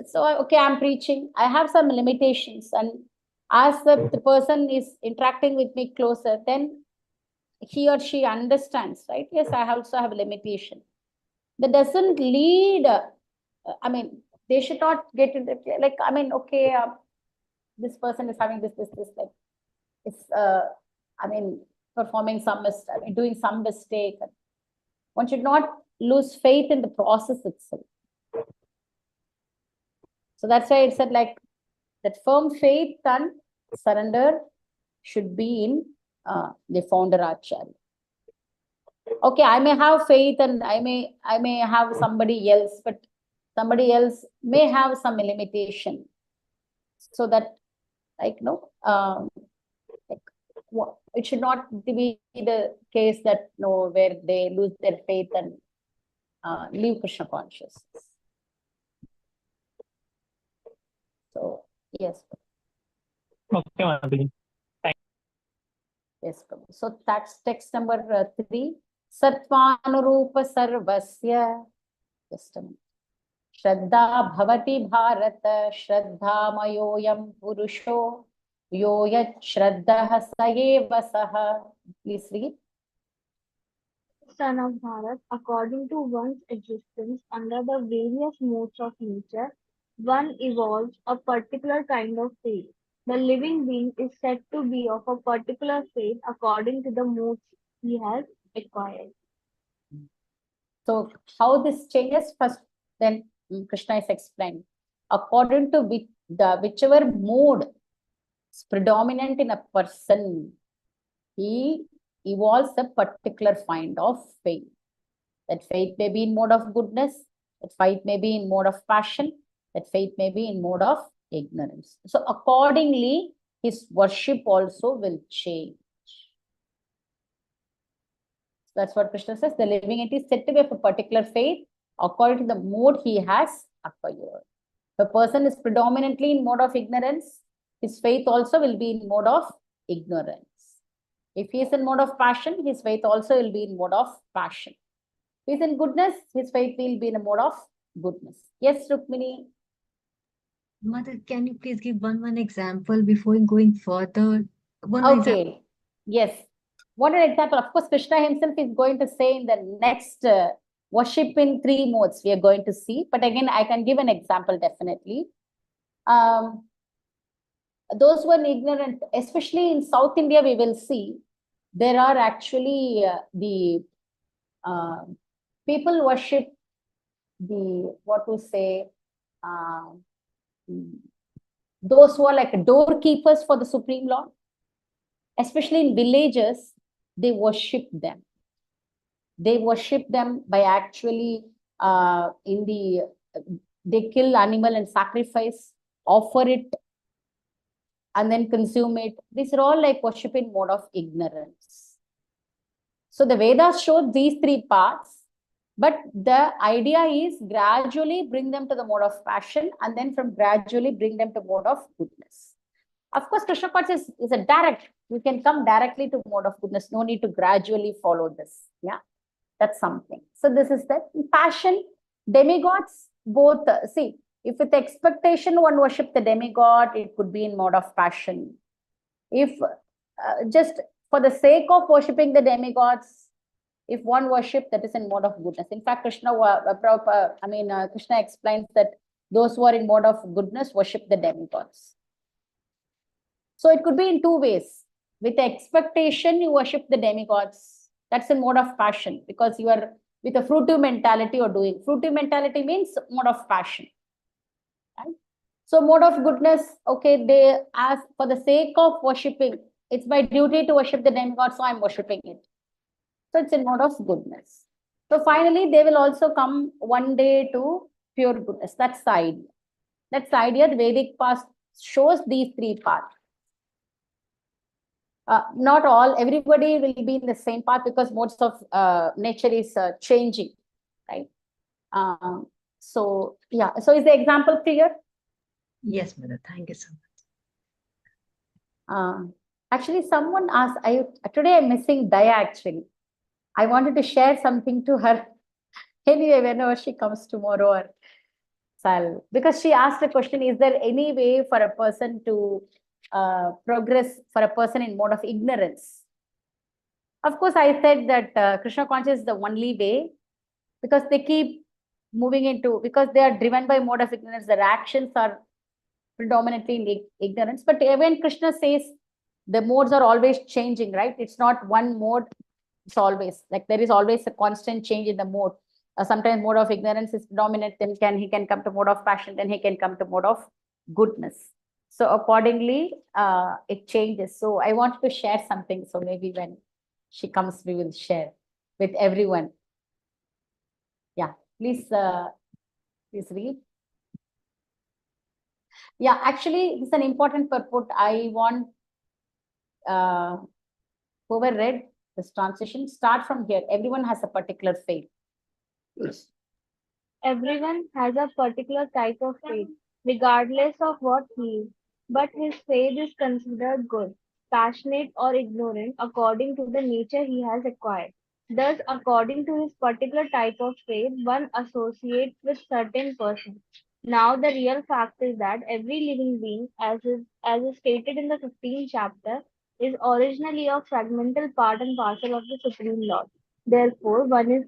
so, okay, I'm preaching, I have some limitations, and as the person is interacting with me closer, then he or she understands, right? Yes, I also have a limitation. That doesn't lead, they should not get into, like, okay, this person is having this, like, it's, performing some mistake, doing some mistake. One should not lose faith in the process itself. So that's why it said, like, that firm faith and surrender should be in the founder Acharya. Okay, I may have faith and I may have somebody else, but somebody else may have some limitation. So that, like, it should not be the case that, where they lose their faith and leave Krishna consciousness. So, yes. Okay, Mataji. Yes, Prabhu. So that's text number 3. Sattvanurupa sarvasya. Just a minute. Shraddha bhavati bharata, shraddha mayoyam purusho, yoyat shraddha sayeva saha. Please read. Son of Bharat, according to one's existence under the various modes of nature, one evolves a particular kind of faith. The living being is said to be of a particular faith according to the modes he has acquired. So how this changes first, then Krishna is explained. According to whichever mode is predominant in a person, he evolves a particular kind of faith. That faith may be in mode of goodness, that faith may be in mode of passion, that faith may be in mode of ignorance. So accordingly, his worship also will change. That's what Krishna says. The living entity is said to be of a particular faith according to the mode he has acquired. If a person is predominantly in mode of ignorance, his faith also will be in mode of ignorance. If he is in mode of passion, his faith also will be in mode of passion. If he is in goodness, his faith will be in a mode of goodness. Yes, Rukmini? Mother, can you please give one example before going further? Okay. Yes. What an example. Of course, Krishna himself is going to say in the next worship in 3 modes we are going to see. But again, I can give an example definitely. Those who are ignorant, especially in South India, we will see there are actually the people worship the, what to say, those who are like doorkeepers for the Supreme Lord. Especially in villages, they worship them. They worship them by actually they kill animal and sacrifice, offer it, and then consume it. These are all like worship in mode of ignorance. So the Vedas show these 3 parts, but the idea is gradually bring them to the mode of passion, and then from gradually bring them to mode of goodness. Of course, Krishna consciousness is a direct. You can come directly to mode of goodness. No need to gradually follow this. Yeah, that's something. So this is that. Passion, demigods, both. See, if with expectation one worship the demigod, it could be in mode of passion. If just for the sake of worshipping the demigods, if one worship, that is in mode of goodness. In fact, Krishna explains that those who are in mode of goodness worship the demigods. So it could be in 2 ways. With expectation, you worship the demigods. That's in mode of passion, because you are with a fruitive mentality or doing. Fruitive mentality means mode of passion. Right? So mode of goodness, okay, they ask for the sake of worshipping. It's my duty to worship the demigod, so I'm worshipping it. So it's in mode of goodness. So finally, they will also come one day to pure goodness. That's the idea. That's the idea. The Vedic path shows these three paths. Not all, everybody will be in the same path because modes of nature is changing, right? So yeah, so is the example clear? Yes, mother. Thank you so much. Actually, someone asked, today I'm missing Daya actually. I wanted to share something to her. Anyway, whenever she comes tomorrow, or because she asked a question, is there any way for a person to progress for a person in mode of ignorance? Of course, I said that Krishna consciousness is the only way, because they keep moving into, because they are driven by mode of ignorance, their actions are predominantly in ignorance. But even Krishna says the modes are always changing, right? It's not one mode, it's always like there is always a constant change in the mode. Sometimes mode of ignorance is dominant, then he can come to mode of passion, then he can come to mode of goodness. So accordingly, it changes. So I wanted to share something. So maybe when she comes, we will share with everyone. Yeah, please read. Yeah, actually, it's an important purport. I want whoever read this transition, start from here. Everyone has a particular faith. Yes. Everyone has a particular type of faith, regardless of what he is, but his faith is considered good, passionate, or ignorant according to the nature he has acquired. Thus, according to his particular type of faith, one associates with certain persons. Now, the real fact is that every living being, as is stated in the 15th chapter, is originally a fragmental part and parcel of the Supreme Lord. Therefore, one is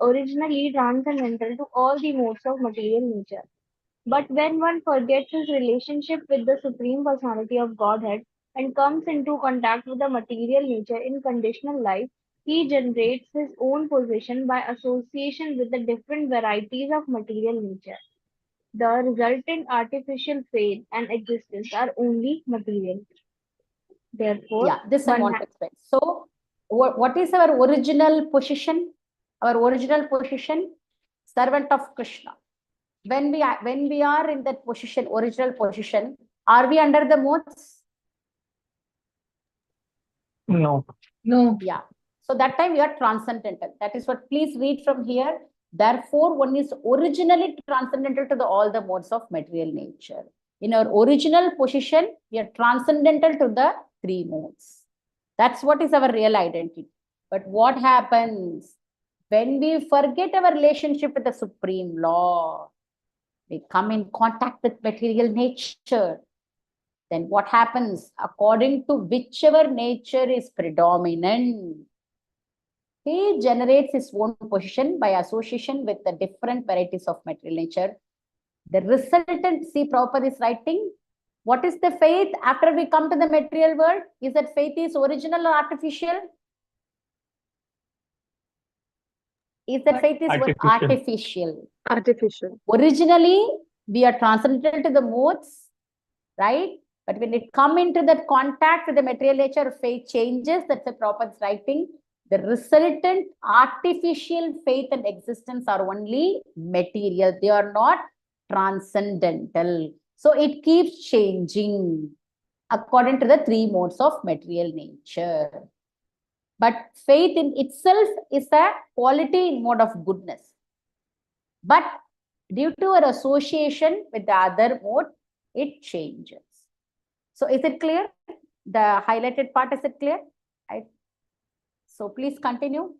originally transcendental to all the modes of material nature. But when one forgets his relationship with the Supreme Personality of Godhead and comes into contact with the material nature in conditional life, he generates his own position by association with the different varieties of material nature. The resultant artificial faith and existence are only material. Therefore, Yeah, this I one want to explain. So, what is our original position? Our original position, servant of Krishna. When we are in that position, original position, are we under the modes? No. No. Yeah. So that time we are transcendental. That is what. Please read from here. Therefore, one is originally transcendental to all the modes of material nature. In our original position, we are transcendental to the three modes. That's what is our real identity. But what happens when we forget our relationship with the Supreme Law? We come in contact with material nature. Then what happens? According to whichever nature is predominant, he generates his own position by association with the different varieties of material nature. The resultant, see, Prabhupada is writing, what is the faith after we come to the material world? Is that faith is original or artificial? Is that faith is artificial? Artificial. Originally, we are transcendental to the modes, right? But when it come into that contact with the material nature, faith changes. That's the Prabhupada's writing. The resultant artificial faith and existence are only material. They are not transcendental. So it keeps changing according to the three modes of material nature. But faith in itself is a quality in mode of goodness. But due to our association with the other mode, it changes. So is it clear? The highlighted part, is it clear? Right. So please continue.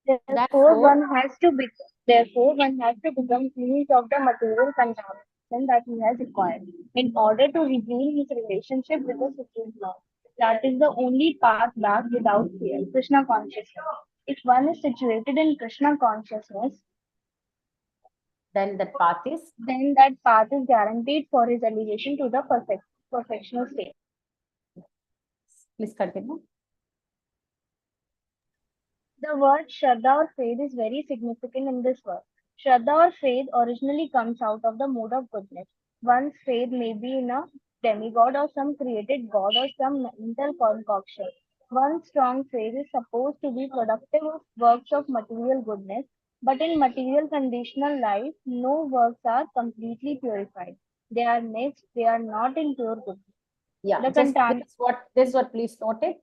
Therefore, one has to become clean of the material contamination that he has acquired in order to reveal his relationship with the Supreme Lord. That is the only path back without fear, Krishna consciousness. If one is situated in Krishna consciousness, then that path is guaranteed for his elevation to the perfectional state. Please continue. The word Shraddha or faith is very significant in this work. Shraddha or faith originally comes out of the mode of goodness. One's faith may be in a demigod or some created god or some mental concoction. One strong faith is supposed to be productive of works of material goodness. But in material conditional life, no works are completely purified. They are mixed, they are not in pure goodness. Yeah, The just this is what please note it.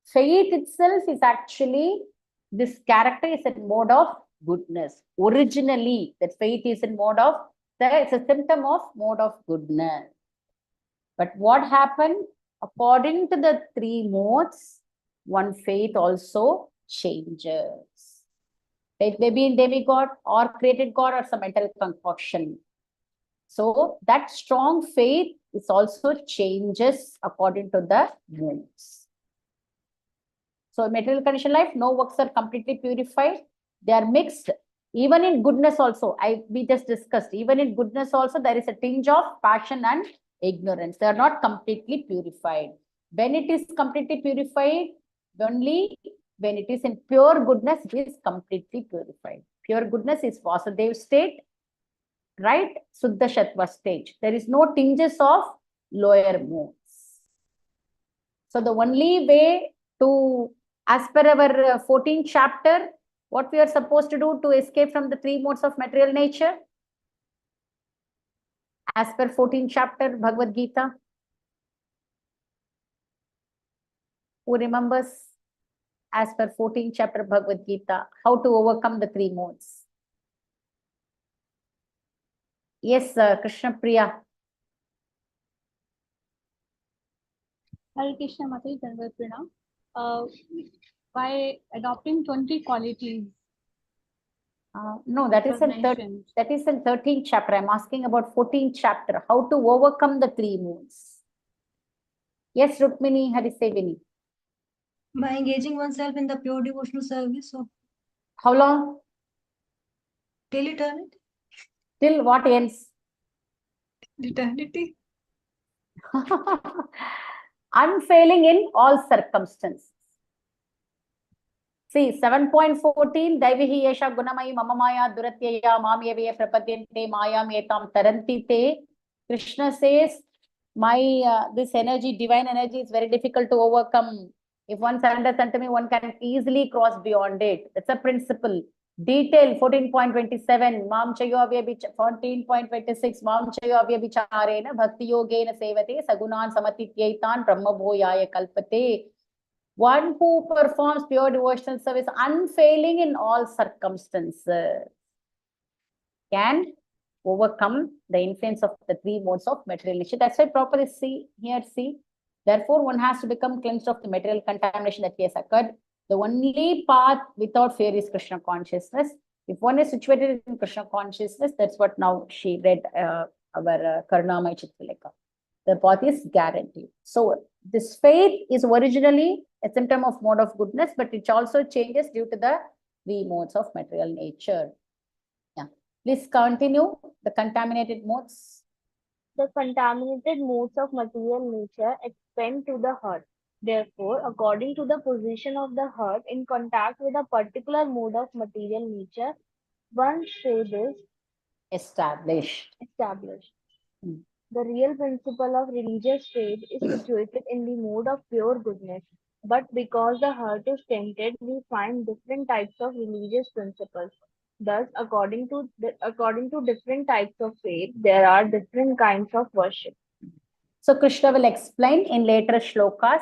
Faith itself is actually, this character is a mode of goodness. Originally, that faith is in mode of, it's a symptom of mode of goodness. But what happened? According to the three modes, one faith also changes. Faith may be in demigod or created God or some mental concoction. So that strong faith is also changes according to the modes. So in material condition life, no works are completely purified. They are mixed. Even in goodness also, we just discussed, even in goodness also, there is a tinge of passion and ignorance. They are not completely purified. When it is completely purified, only when it is in pure goodness, it is completely purified. Pure goodness is Vasudev state, right? Suddha Shattva stage. There is no tinges of lower modes. So the only way to, as per our 14th chapter, what we are supposed to do to escape from the three modes of material nature? As per 14th chapter, Bhagavad Gita. Who remembers? As per 14th chapter, Bhagavad Gita, how to overcome the three modes? Yes, Krishna Priya. Hare Krishna Mataji, Dandavat Pranam. By adopting 20 qualities. No, that is in 13th chapter. I'm asking about 14th chapter. How to overcome the three modes. Yes, Rukmini Harisevini. By engaging oneself in the pure devotional service of How long? till eternity. Till what ends? Eternity. Unfailing in all circumstances. See, 7.14, Daivihi Yesha Gunamayi Mamamaya Duratyaya Mamyeviya Prapadyante Mayam Etam Tarantite. Krishna says, this energy, divine energy, is very difficult to overcome. If one surrenders unto me, one can easily cross beyond it. That's a principle. Detail 14.27, Mam Chayo Avya 14.26, Mam Chayo Avya Vicharena, Bhakti Yogena Sevate, Sagunan Samatityaitan, Brahma Bhoyaya Kalpate. One who performs pure devotional service unfailing in all circumstances can overcome the influence of the three modes of material nature. That's why properly see. Therefore, one has to become cleansed of the material contamination that has occurred. The only path without fear is Krishna consciousness. If one is situated in Krishna consciousness, that's what now she read our Karunamaya Chitralekha. The path is guaranteed. So this faith is originally a symptom of mode of goodness, but it also changes due to the three modes of material nature. Yeah. Please continue the contaminated modes. The contaminated modes of material nature expand to the heart. Therefore, according to the position of the heart in contact with a particular mode of material nature, one's faith is established. The real principle of religious faith is situated in the mode of pure goodness. But because the heart is tempted, we find different types of religious principles. Thus, according to different types of faith, there are different kinds of worship. So Krishna will explain in later shlokas,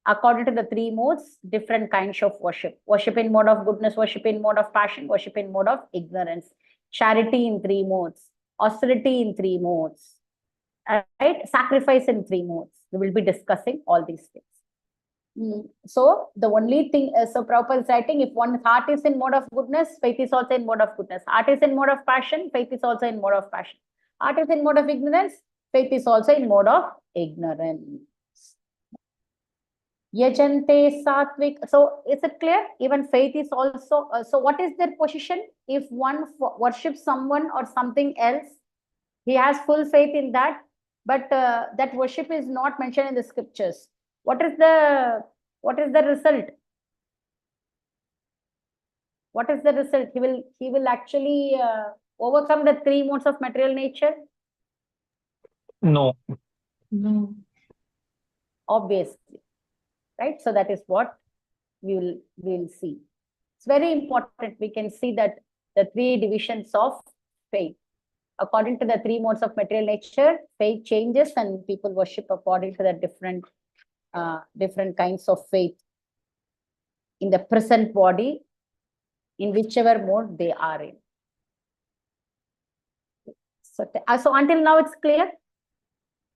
according to the three modes, different kinds of worship. Worship in mode of goodness, worship in mode of passion, worship in mode of ignorance. Charity in three modes, austerity in three modes, right? Sacrifice in three modes. We will be discussing all these things. So the only thing, so Prabhupada is writing, if one's heart is in mode of goodness, faith is also in mode of goodness. Heart is in mode of passion, faith is also in mode of passion. Heart is in mode of ignorance, faith is also in mode of ignorance. Yajante satvik. So is it clear? Even faith is also, so what is their position? If one worships someone or something else, he has full faith in that, but that worship is not mentioned in the scriptures. What is the result? What is the result? He will actually overcome the three modes of material nature? No. Obviously, right? So that is what we will see. It's very important. We can see that the three divisions of faith. According to the three modes of material nature, faith changes and people worship according to the different kinds of faith in the present body, in whichever mode they are in. So until now it's clear.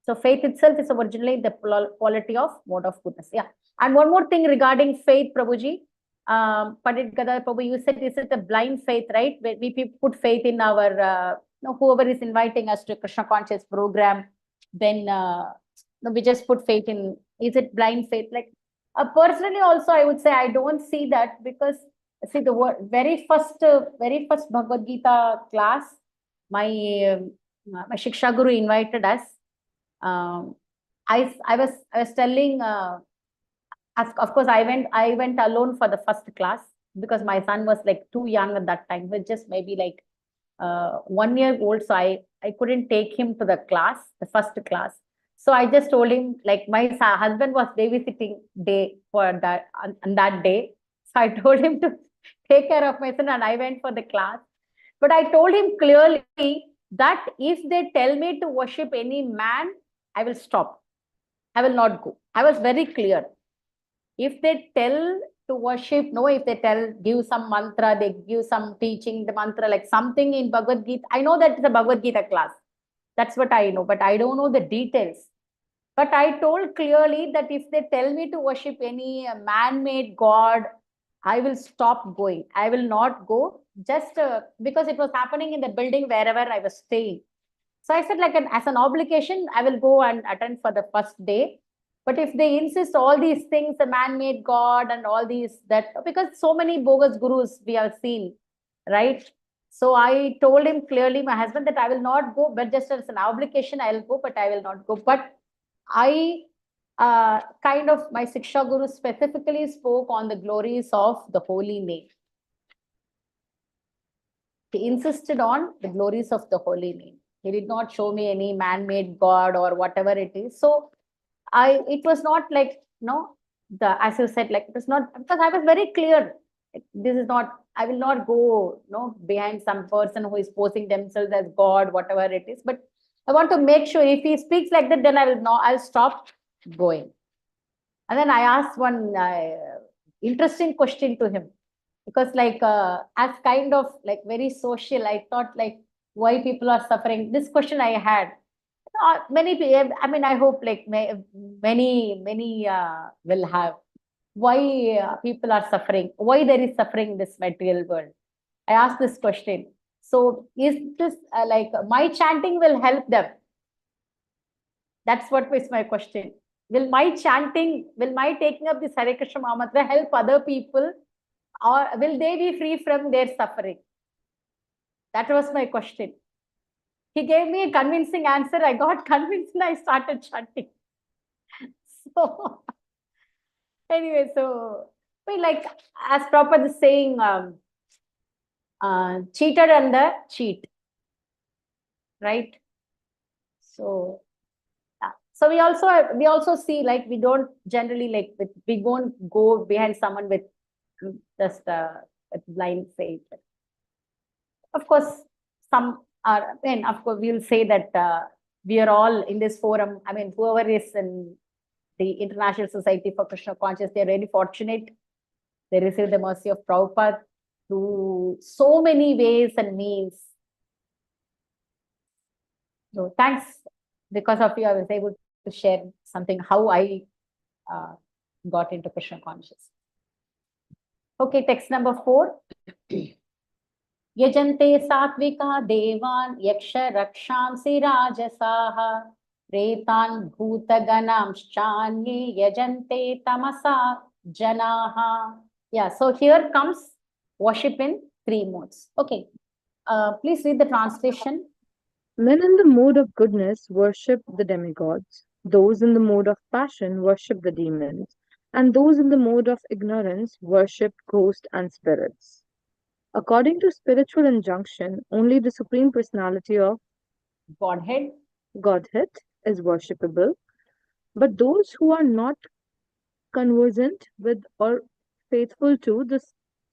So faith itself is originally the quality of mode of goodness. Yeah. And one more thing regarding faith, Prabhuji. Pandit Gadar Prabhu, you said this is the blind faith, right? Where we put faith in our, whoever is inviting us to Krishna conscious program, then we just put faith in, is it blind faith? Like personally also, I would say I don't see that, because see the very first Bhagavad Gita class, my Shiksha Guru invited us. I was telling, of course, I went alone for the first class because my son was like too young at that time, but just maybe like 1 year old. So I couldn't take him to the class, the first class. So I just told him, like my husband was babysitting day for that on that day. So I told him to take care of my son, and I went for the class. But I told him clearly that if they tell me to worship any man, I will stop. I will not go. I was very clear. If they tell to worship, if they tell, give some mantra, they give some teaching, the mantra, like something in Bhagavad Gita. I know that it's a Bhagavad Gita class. That's what I know, but I don't know the details. But I told clearly that if they tell me to worship any man-made god, I will stop going. I will not go, just because it was happening in the building wherever I was staying. So I said, like as an obligation, I will go and attend for the first day. But if they insist all these things, the man-made god and all these, that because so many bogus gurus we have seen, right? So I told him clearly, my husband, that I will not go, but just as an obligation, I will go, but I will not go. But I my Siksha Guru specifically spoke on the glories of the holy name. He insisted on the glories of the holy name. He did not show me any man-made god or whatever it is. So it was not like, as you said, like it was not, because I was very clear. This is not, I will not go, behind some person who is posing themselves as God, whatever it is. But I want to make sure if he speaks like that, then I'll stop going. And then I asked one interesting question to him, because like as kind of like very social, I thought like why people are suffering. This question I had. Many people, I mean, I hope like many will have. Why people are suffering? Why there is suffering in this material world? I asked this question. So is this like my chanting will help them? That's what was my question. Will my chanting, will my taking up this Hare Krishna Mahamantra help other people, or will they be free from their suffering? That was my question. He gave me a convincing answer. I got convinced and I started chanting. So anyway, so we like, as Prabhupada is saying, cheated and the cheat, right? So so we also see, like we don't generally like we won't go behind someone with just with blind faith. Of course, some are. I mean, of course, we'll say that we are all in this forum. I mean, whoever is in the International Society for Krishna Consciousness, they're really fortunate. They receive the mercy of Prabhupada through so many ways and means. So thanks, because of you, I was able to share something how I got into Krishna consciousness. Okay, text number 4. Yajante satvika devan yaksha rakshamsi rajasaha pretan bhutaganamshchanye yajante tamasa janaha. Yeah, so here comes worship in 3 modes. Okay, please read the translation. Men in the mode of goodness worship the demigods, those in the mode of passion worship the demons, and those in the mode of ignorance worship ghosts and spirits. According to spiritual injunction, only the Supreme Personality of Godhead is worshipable, but those who are not conversant with or faithful to the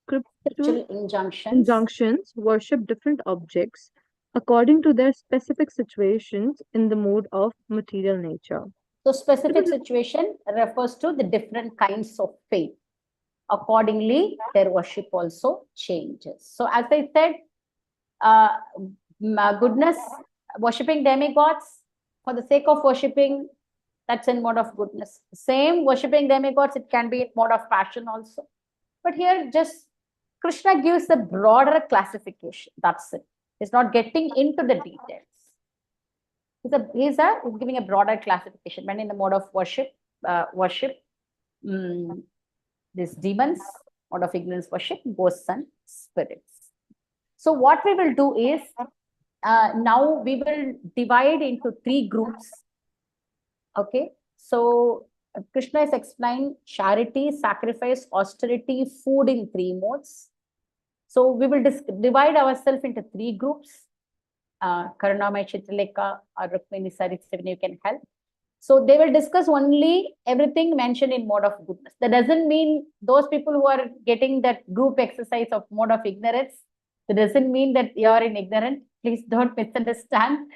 Scriptural injunctions. injunctions worship different objects according to their specific situations in the mode of material nature. So specific situation refers to the different kinds of faith. Accordingly, their worship also changes. So as I said, goodness, worshipping demigods for the sake of worshipping, that's in mode of goodness. Same worshipping demigods, it can be in mode of passion also. But here just Krishna gives a broader classification. That's it. He's not getting into the details. He's giving a broader classification. When in the mode of worship, these demons, mode of ignorance worship, ghosts and spirits. So what we will do is, now we will divide into 3 groups. Okay, so Krishna has explained charity, sacrifice, austerity, food in 3 modes. So we will divide ourselves into 3 groups. Karunamay, Chitralekha, or Rukmini Saritsavini, you can help. So they will discuss only everything mentioned in mode of goodness. That doesn't mean those people who are getting that group exercise of mode of ignorance, that doesn't mean that you are in ignorant. Please don't misunderstand.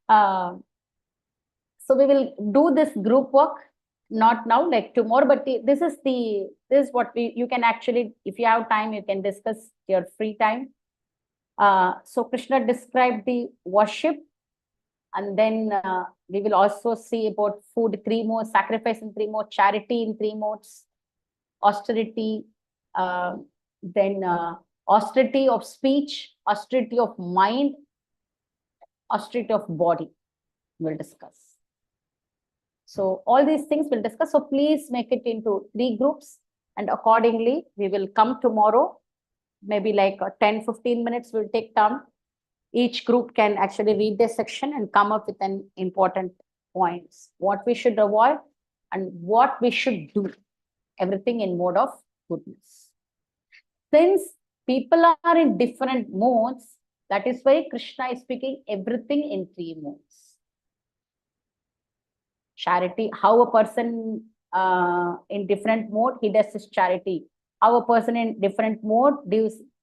So we will do this group work, not now, like tomorrow, but this is what you can actually, if you have time, you can discuss your free time. So Krishna described the worship, and then we will also see about food 3 modes, sacrifice in 3 modes, charity in 3 modes, austerity, then austerity of speech, austerity of mind, austerity of body we'll discuss. So all these things we'll discuss. So please make it into 3 groups, and accordingly we will come tomorrow. Maybe like 10-15 minutes will take time. Each group can actually read this section and come up with an important points. What we should avoid and what we should do. Everything in mode of goodness. Since people are in different modes, that is why Krishna is speaking everything in 3 modes. Charity, how a person in different mode, he does his charity. How a person in different mode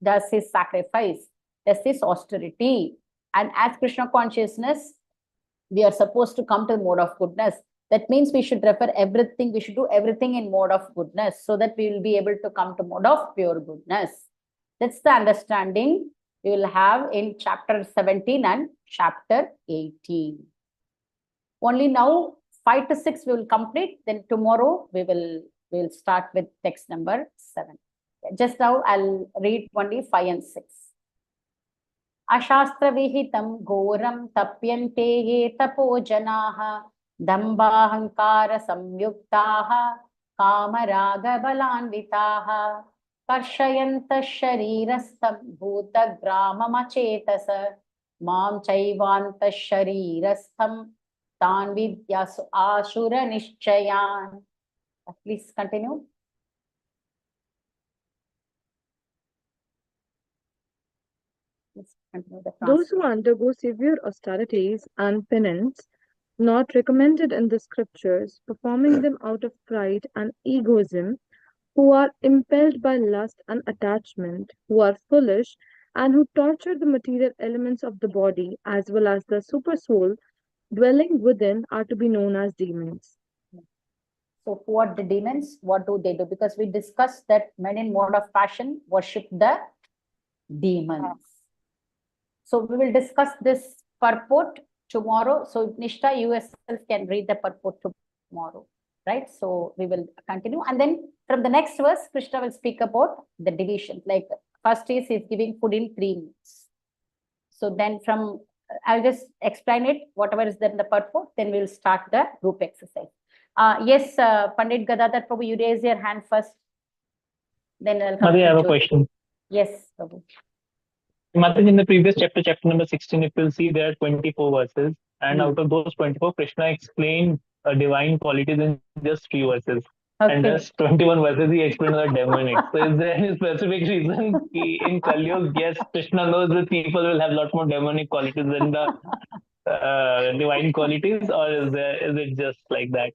does his sacrifice, does his austerity. And as Krishna consciousness, we are supposed to come to the mode of goodness. That means we should refer everything, we should do everything in mode of goodness, so that we will be able to come to mode of pure goodness. That's the understanding we will have in chapter 17 and chapter 18. Only now 5 to 6 we will complete. Then tomorrow we will start with text number 7. Just now I'll read only 5 and 6. Ashastra vihitam ghoram tapyante ye tapo janaha dambhahankara samyuktaha kamaraga balanvitaha karshayanta sharirastam bhuta gramamachetasa mam chaivanta sharirastam tan vidyasu ashura nishchayan. Please continue. Those who undergo severe austerities and penance, not recommended in the scriptures, performing them out of pride and egoism, who are impelled by lust and attachment, who are foolish, and who torture the material elements of the body as well as the supersoul dwelling within, are to be known as demons. So who are the demons? What do they do? Because we discussed that men in mode of passion worship the demons. So we will discuss this purport tomorrow. So Nishta, you yourself can read the purport tomorrow, right? So we will continue. And then from the next verse, Krishna will speak about the division. Like first is he's giving food in 3 meals. So then from, I'll just explain it, whatever is there in the purport, then we'll start the group exercise. Yes, Pandit Gadadhar Prabhu, you raise your hand first. Then I'll come. Mataji, I have a question. Yes, Prabhu. Mataji, in the previous chapter, chapter number 16, if you'll see, there are 24 verses. And out of those 24, Krishna explained divine qualities in just 3 verses. Okay. And just 21 verses, he explained the demonic. So is there any specific reason in Kali Yuga, yes, Krishna knows that people will have a lot more demonic qualities than the divine qualities, or is it just like that?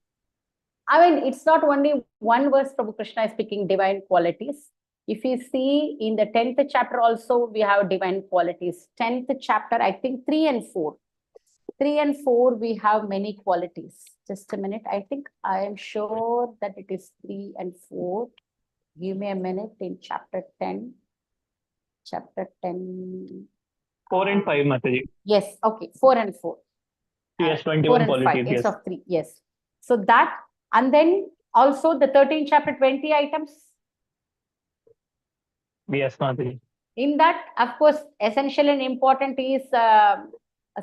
I mean, it's not only one verse Prabhu Krishna is speaking divine qualities. If you see in the 10th chapter also, we have divine qualities. 10th chapter, I think 3 and 4. 3 and 4, we have many qualities. Just a minute. I think I am sure that it is 3 and 4. Give me a minute in chapter 10. Chapter 10. 4 and 5, Mataji. Yes, okay. 4 and 4. Yes, 4 21 and 5 qualities. instead Yes. of 3. Yes. So that, and then also the 13th chapter, 20 items. Yes, Mataji. In that, of course, essential and important is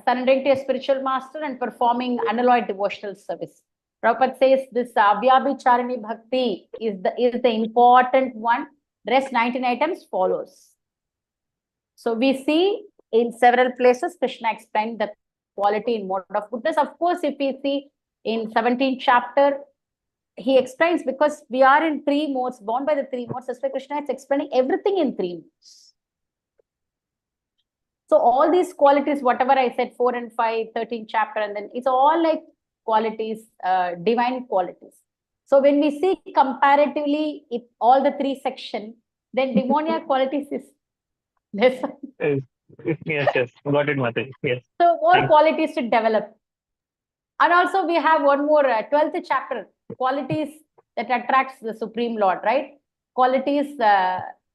surrendering to a spiritual master and performing unalloyed devotional service. Prabhupada says this Avyabhicharini Bhakti is the important one. Rest 19 items follows. So we see in several places Krishna explained the quality in mode of goodness. Of course, if we see in 17th chapter, he explains because we are in 3 modes, born by the 3 modes. That's why Krishna is explaining everything in 3 modes. So all these qualities, whatever I said, 4 and 5, 13th chapter, and then it's all like qualities, divine qualities. So when we see comparatively if all the 3 sections, then demoniac qualities is less. Yes. Got it, Mataji. Yes. So more Thanks. qualities to develop. And also we have one more 12th chapter, qualities that attracts the Supreme Lord, right? Qualities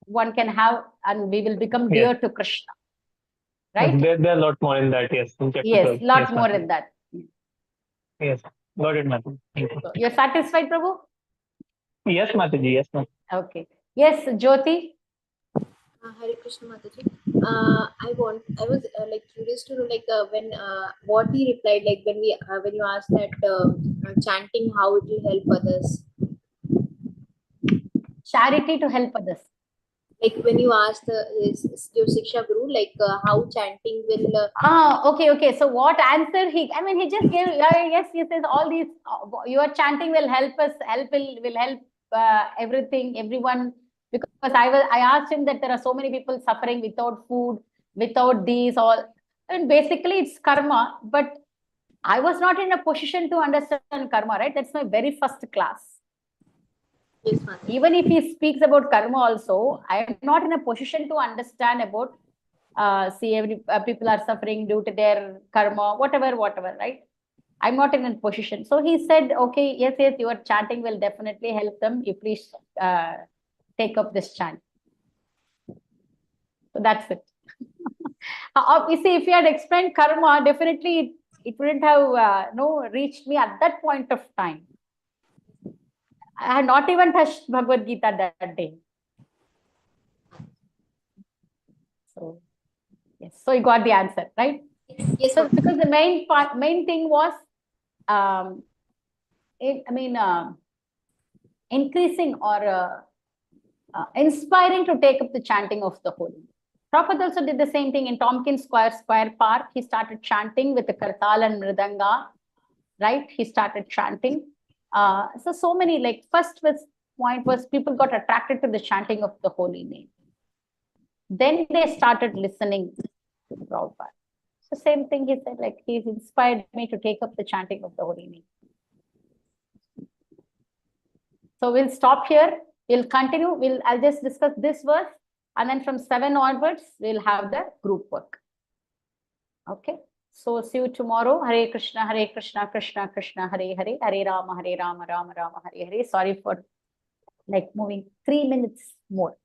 one can have and we will become dear to Krishna. Right? There are a lot more in that, yes. In chapter Yes, 12. lot Yes, more Mataji. in that. Yes. Got it, Mataji. Thank you. So you're satisfied, Prabhu? Yes, Mataji. Yes, Mataji. Okay. Yes, Jyoti? Hare Krishna Mataji. I was like curious to know when what he replied when you asked that chanting how it will help others. Charity to help others. Like when you asked your Siksha Guru how chanting will. Okay. So what answer he just gave, yes, he says all these, your chanting will help us, will help everything, everyone. Because I asked him that there are so many people suffering without food, without these all. And basically it's karma, but I was not in a position to understand karma, right? That's my very first class. Yes, Mataji. Even if he speaks about karma also, I am not in a position to understand about, people are suffering due to their karma, whatever, right? I'm not in a position. So he said, okay, yes, your chanting will definitely help them. You please take up this chant. So that's it. You see, if you had explained karma, definitely it wouldn't have reached me at that point of time. I had not even touched Bhagavad Gita that day. So, yes. So you got the answer, right? Yes, So Mataji. because the main thing was, increasing or inspiring to take up the chanting of the holy name. Prabhupada also did the same thing in Tompkins Square Park. He started chanting with the kartal and mridanga, right? He started chanting. So many, first point was people got attracted to the chanting of the holy name. Then they started listening to Prabhupada. So same thing he said, he's inspired me to take up the chanting of the holy name. So we'll stop here. We'll continue. I'll just discuss this verse, and then from 7 onwards, we'll have the group work. Okay. So see you tomorrow. Hare Krishna, Krishna Krishna, Hare Hare, Hare Rama, Rama Rama, Hare Hare. Sorry for moving 3 minutes more.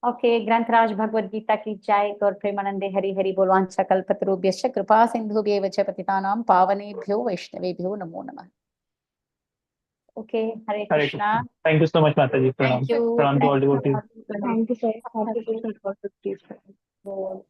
Okay, Grantaraj Bhagavad Gita ki jai, Gaur Premanande Hari Hari Bolvancha Kalpatarubhyascha Kripa Sindhubhyev cha Patitanam Pavanebhyo Vaishnavebhyo Namo Namah. Okay, Hare Krishna. Thank you so much, Mataji. Thank you. Pranam to all devotees. Thank you, sir. Happy Krishna.